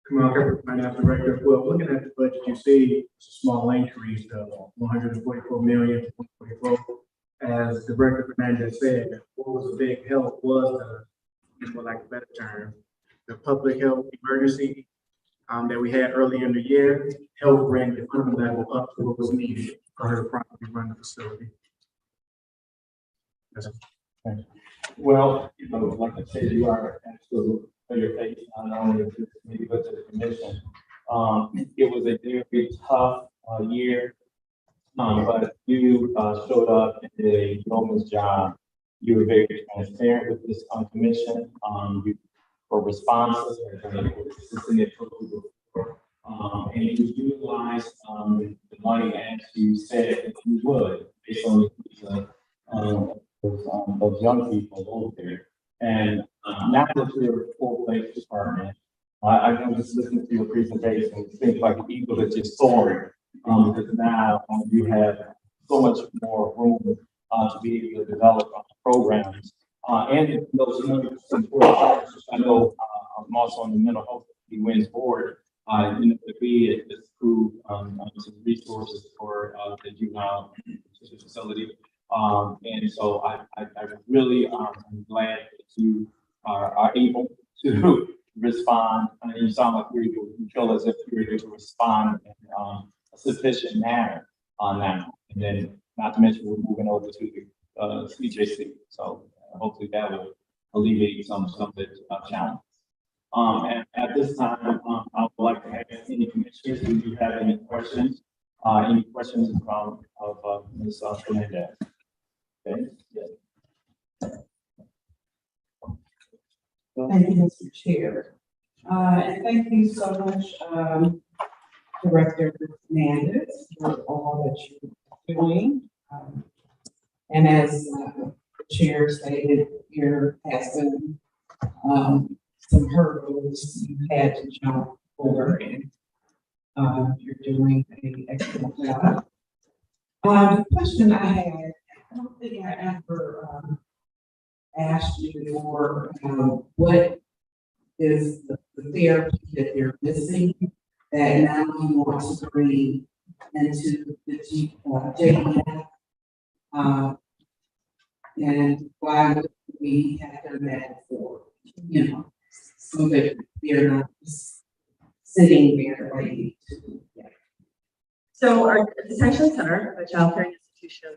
Kamala, Finance Director. Well, looking at the budget, you see it's a small increase of 144 million to 144. As Director Fernandez said, what was a big help was for lack of a better term, the public health emergency that we had early in the year helped bring the funding level up to what was needed for her to properly run the facility. Well, like I said, you are absolutely for your face, not only to the committee, but to the commission. It was a very tough year, but you showed up and did a yeoman's job You were very transparent with this commission. You were responsive and consistent before. And you utilized the money as you said you would, based on the those young people over there. And now that you're a full-fledged department, I know just listening to your presentation, it seems like an eagle that you're soaring, because now you have so much more room to be able to develop programs. And those important, I know I'm also on the mental health wins board. You know, to be this through some resources for the juvenile facility. And so I really am glad that you are able to respond. I mean, you sound like you feel as if you're able to respond in a sufficient manner on that. And then, not to mention, we're moving over to the CJC. So hopefully that will alleviate some of the challenges. And at this time, I would like to ask any commissioners, do you have any questions? Any questions of Ms. Fernandez? Okay. Yes. Thank you, Mr. Chair. And thank you so much, Director Fernandez, for all that you're doing. And as the chair stated, there has been some hurdles you had to jump over, and you're doing an excellent job. The question I had, I don't think I ever asked you before, what is the therapy that you're missing that now you want to bring into the JDF? And why would we have done that before? You know, so that they're not just sitting there ready to. So our detention center, the child care institution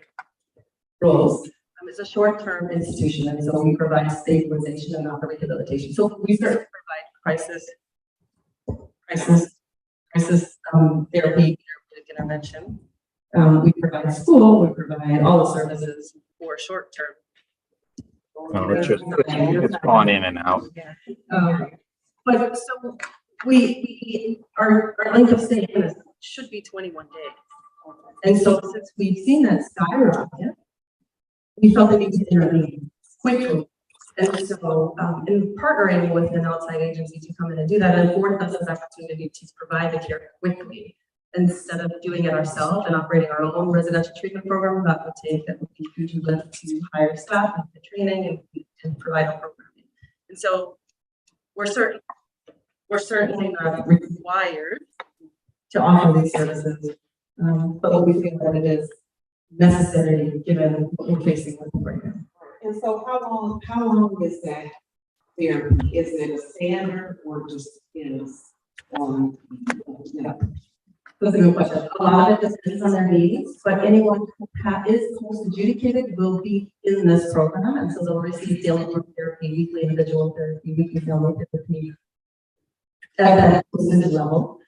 rules, is a short-term institution, and so we provide stabilization and not rehabilitation. So we start to provide crisis therapy, therapeutic intervention. We provide school, we provide all the services for short-term. No, it's gone in and out. Yeah. But so our length of stay should be 21 days. And so since we've seen that skyrocket, we felt the need to intervene quickly. And so in partnering with an outside agency to come in and do that, and afford us this opportunity to provide the care quickly instead of doing it ourselves and operating our own residential treatment program that would take that would be hugely left to hire staff and the training and provide our programming. And so we're certainly not required to offer these services, but we feel that it is necessary given what we're facing with right now. And so how long is that therapy? Is it a standard or just is on, you know? That's a good question. A lot of it depends on their needs, but anyone who is post-adjudicated will be in this program, and so they'll receive daily group therapy, weekly individual therapy, weekly family therapy at that post-adjudicated level.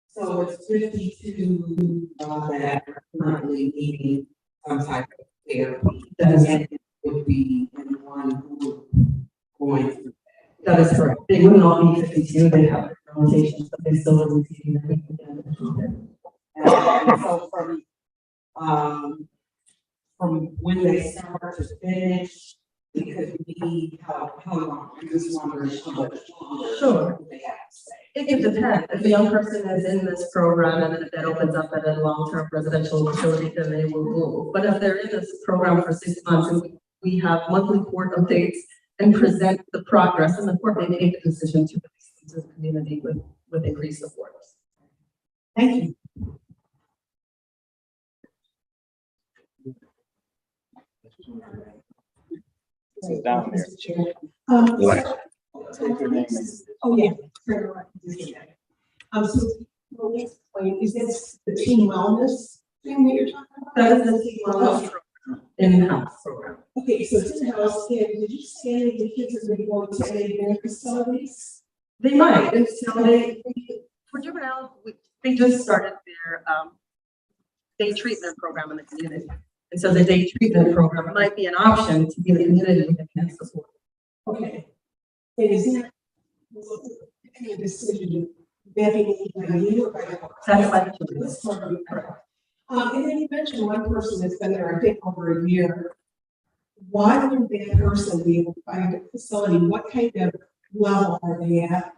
So it's 52 that are currently needing some type of therapy. And it would be in one group going through that. That is correct. They wouldn't all be 52, they have their rotations, but they still are receiving that weekly individual therapy. And so from when they start to finish, it could be how long? I'm just wondering how much longer. Sure. They have to stay. It depends. If the young person is in this program and if that opens up at a long-term residential facility, then they will move. But if they're in this program for 6 months and we have monthly court updates and present the progress, and the court may make a decision to release them to the community with increased support. Thank you. Sit down there. Mr. Chair. Take your name and- Oh, yeah. So, well, next point, is this the team wellness thing that you're talking about? That is the team wellness program, in-house program. Okay, so it's in-house, did you say any of the kids are going to any of their facilities? They might, and so for juvenile, they just started their day treatment program in the community. And so the day treatment program might be an option to be the community that can support. Okay. And is that a decision that be made by you or by the board? That's like That's totally correct. And then you mentioned one person that's been there, I think, over a year. Why would that person be able to find a facility? What kind of level are they at?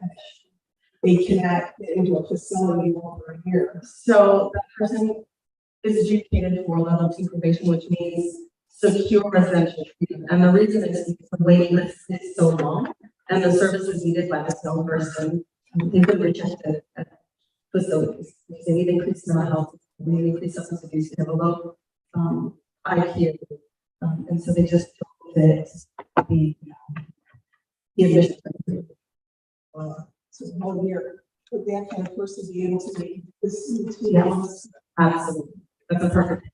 They cannot get into a facility over a year. So that person is adjudicated for level 2 probation, which means secure residential treatment. And the reason is because the waiting list is so long and the services needed by this young person, they've been rejected at facilities. They need increased mental health, they need increased substance abuse, they have a low IQ. And so they just don't fit the admission. So the whole year, would that kind of person be able to make this? Yes, absolutely. That's a perfect.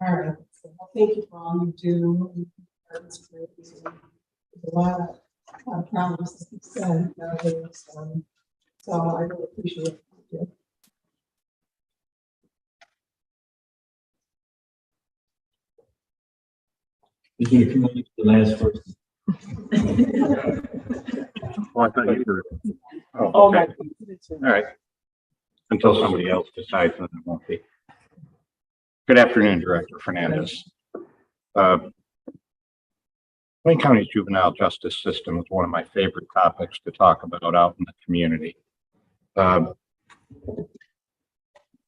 All right. Well, thank you for all you do. That's great. There's a lot of problems, as you said, nowadays. So I really appreciate it. Thank Is your community the last person? Well, I thought you were. Oh, Okay. my. All right. Until somebody else decides, then it won't be. Good afternoon, Director Fernandez. Wayne County's juvenile justice system is one of my favorite topics to talk about out in the community.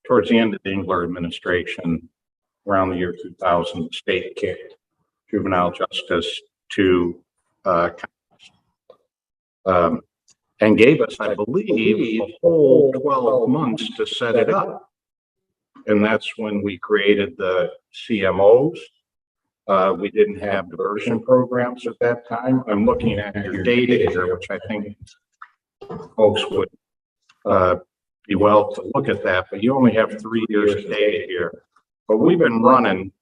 Towards the end of the Engler administration, around the year 2000, the state kicked juvenile justice to and gave us, I believe, a whole 12 months to set it up. And that's when we created the CMOs. We didn't have diversion programs at that time. I'm looking at your data here, which I think folks would be well to look at that, but you only have 3 years of data here. But we've been running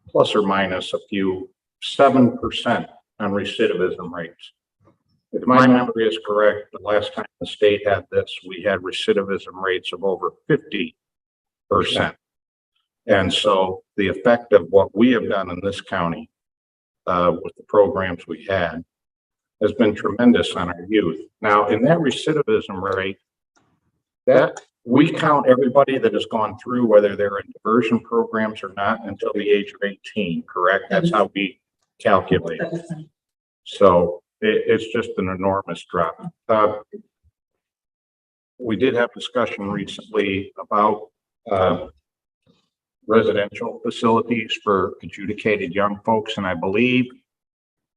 plus or minus a few 7% on recidivism rates. If my memory is correct, the last time the state had this, we had recidivism rates of over 50%. And so the effect of what we have done in this county with the programs we had has been tremendous on our youth. Now, in that recidivism rate, that we count everybody that has gone through, whether they're in diversion programs or not, until the age of 18, correct? That's how we calculate. So it's just an enormous drop. We did have discussion recently about residential facilities for adjudicated young folks, and I believe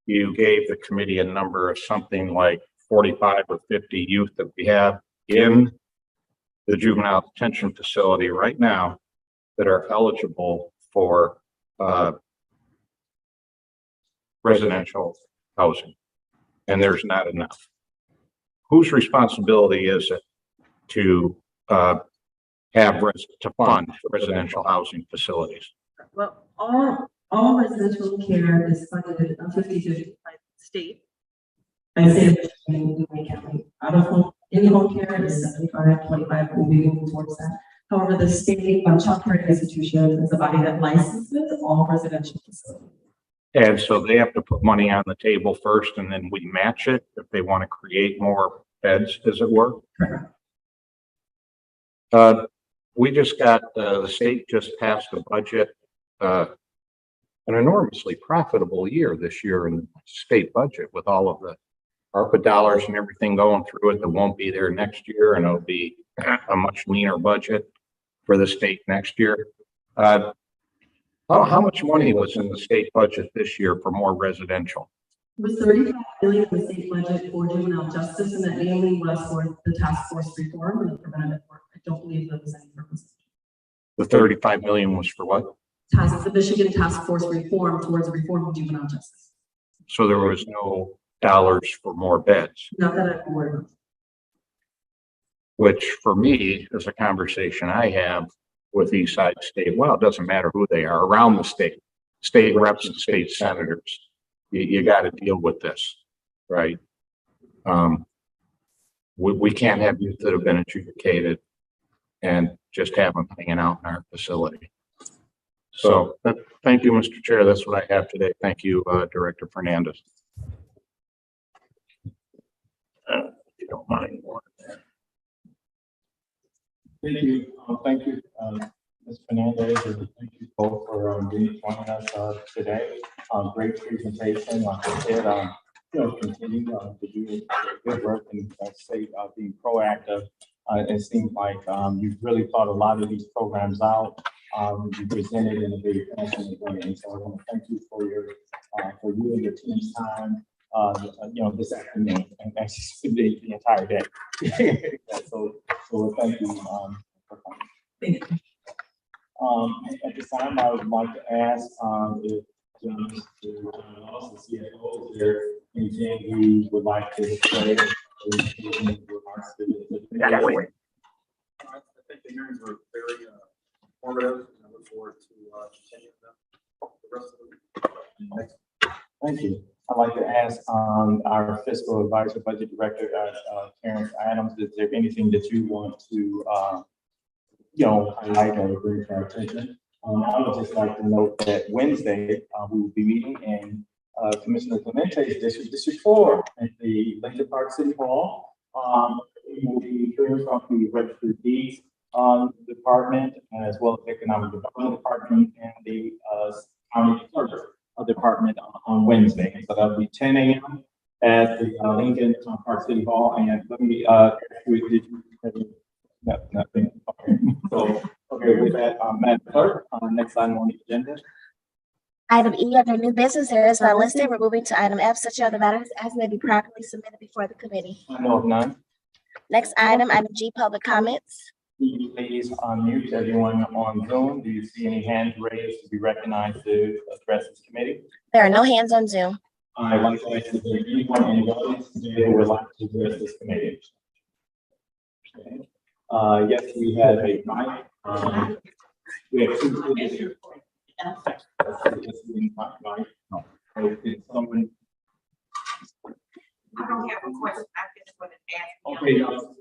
you gave the committee a number of something like 45 or 50 youth that we have in the juvenile detention facility right now that are eligible for residential housing, and there's not enough. Whose responsibility is it to fund residential housing facilities? Well, all residential care is funded 50/50 by the state. I say in Wayne County, out of home, in-home care is 75/25, we'll be moving towards that. However, the state child care institution is a body that licenses all residential facilities. And so they have to put money on the table first, and then we match it if they want to create more beds, as it were. We just got, the state just passed a budget, an enormously profitable year this year in the state budget with all of the ARPA dollars and everything going through it that won't be there next year, and it'll be a much leaner budget for the state next year. How much money was in the state budget this year for more residential? It was 35 billion in the state budget for juvenile justice, and that mainly was for the task force reform and the preventative work. I don't believe there was any purpose. The 35 million was for what? The Michigan Task Force reform towards reform of juvenile justice. So there was no dollars for more beds, Not that I'm aware of. which for me is a conversation I have with East Side State. Well, it doesn't matter who they are around the state reps and state senators. You got to deal with this, right? We can't have youth that have been adjudicated and just have them hanging out in our facility. So, thank you, Mr. Chair. That's what I have today. Thank you, Director Fernandez. If you don't mind. Thank you. Thank you, Ms. Fernandez, and thank you both for joining us today. Great presentation. Like I said, continue to do good work and stay being proactive. It seems like you've really thought a lot of these programs out. You presented in a very passionate way, and so I want to thank you for you and your team's time. This afternoon and actually the entire day. so thank you for coming. At this time, I would like to ask if Mr. Lawson, CFO, is there anything you would like to say in regards to the I think the hearings were very informative, and I look forward to continuing them the rest of the next. Thank you. I'd like to ask our fiscal advisor, budget director, Terrence Adams, is there anything that you want to, highlight or bring to our attention? I would just like to note that Wednesday, we will be meeting in Commissioner Clemente's District 4 at the Lincoln Park City Hall. We will be hearing from the Registered Deeds Department, as well as Economic Development Department and the County Clerk Department on Wednesday. So that'll be 10 a.m. at the Lincoln Park City Hall. And let me nothing. Okay. So with that, Madam Clerk, next item on the agenda. Item E under new business, there is none listed. We're moving to item F, such other matters as may be properly submitted before the committee. I know of none. Next item G, public comments. Please unmute everyone on Zoom. Do you see any hands raised to be recognized to address this committee? There are no hands on Zoom. I'd like to ask if there anyone in the audience today who would like to address this committee. Okay. Yes, we have a mic. We have two. Someone. I don't have a question. I just want to ask. Okay,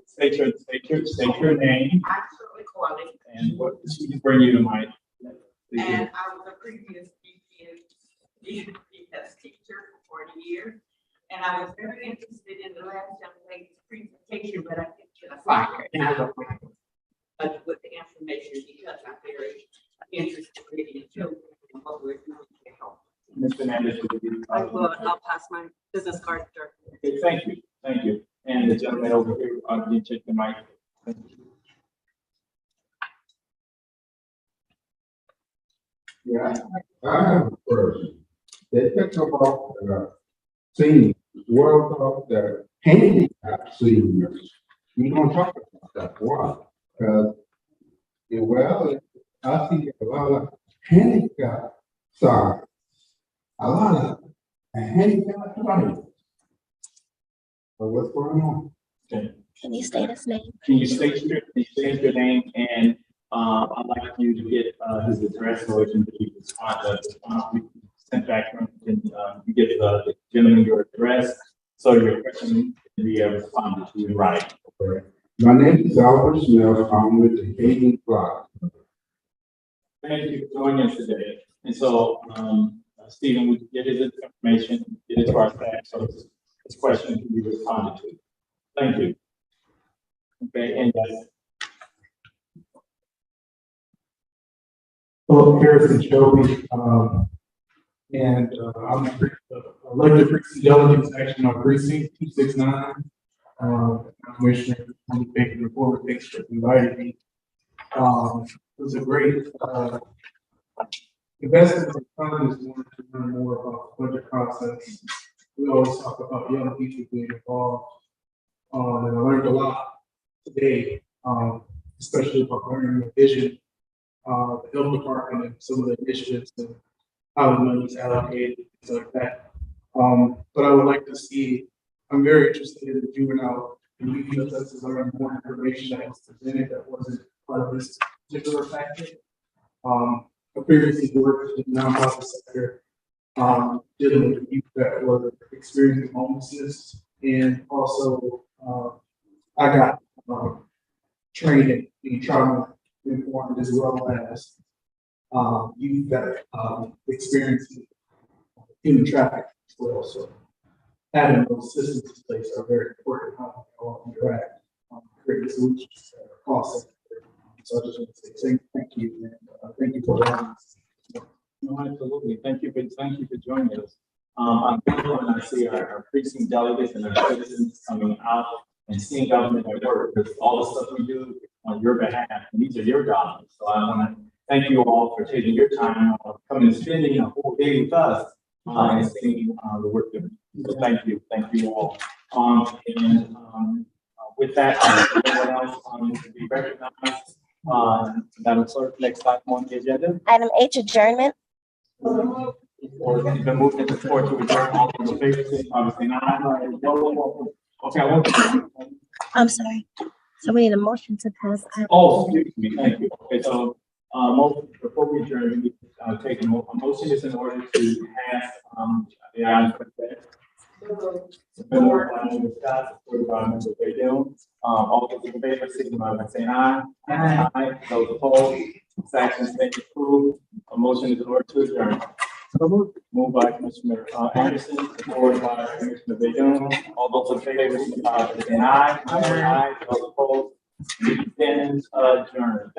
state your name. I'm Shirley Corley. And what she can bring you to my. And I was a previous BPS teacher for 40 years. And I was very interested in the last young lady's presentation, but I didn't get a flyer. With the information, because I'm very interested in children and what we're doing to help. Ms. Fernandez, I'll pass my business card to. okay, thank you. And the gentleman over here, you take the mic. Thank you. Yeah, I have a question. They talk about seniors, World Cup, the handicapped seniors. We don't talk about that. Why? Because, well, I see a lot of handicapped signs, a lot of handicapped signs. So what's going on? Okay. Can you state his name? Can you state your name and I'd like you to get his address so it can be response we sent back from and you get the gentleman your address so your question can be responded to in writing. Okay. My name is Albert Smith. I'm with the Hayden Block. Thank you for joining us today. And so, Stephen, we get his information, get it to our staff, so this question can be responded to. Thank you. Okay, and Hello, Harrison Shelby, and I'm elected precinct delegate section on precinct 269. Commissioner, thank you for thanks for inviting me. It was a great investment of time is wanting to learn more about the budget process. We always talk about young people being involved, and I learned a lot today, especially about learning the vision, the health department and some of the initiatives and how the money is allocated, things like that. But I would like to see, I'm very interested in the juvenile and youth justice, learning more information that was presented that wasn't part of this particular package. I previously worked in the nonprofit sector, dealing with youth that were experiencing homelessness, and also I got trained in being trauma informed as well as you've got, experience human trafficking as well, so having those systems in place are very important, how they all interact, create solutions that are cost effective. So I just want to say thank you, and thank you for that. No, absolutely. Thank you for joining us. I'm thankful when I see our precinct delegates and our citizens coming out and seeing government at work, because all the stuff we do on your behalf, and these are your dollars. So I want to thank you all for taking your time, coming and spending a whole day with us, and seeing the work that we do. So thank you all. With that, everyone else to be recognized. Madam Clerk, next item on the agenda. Item H, adjournment. Or it's been moved into court to adjourn. All those in favor, signify by saying aye. Okay, I want to. I'm sorry. So we need a motion to pass. Oh, excuse me, thank you. Okay, so, before we adjourn, we need to take a motion is in order to pass, the items. Supported by Member Scott, supported by Member Baydoun. All those in favor, signify by saying aye. Aye. Those opposed, sections stay approved. A motion is in order to adjourn. Moved by Commissioner Anderson, supported by Commissioner Baydoun. All those in favor, signify by saying aye. Aye. Those opposed, meeting stands adjourned.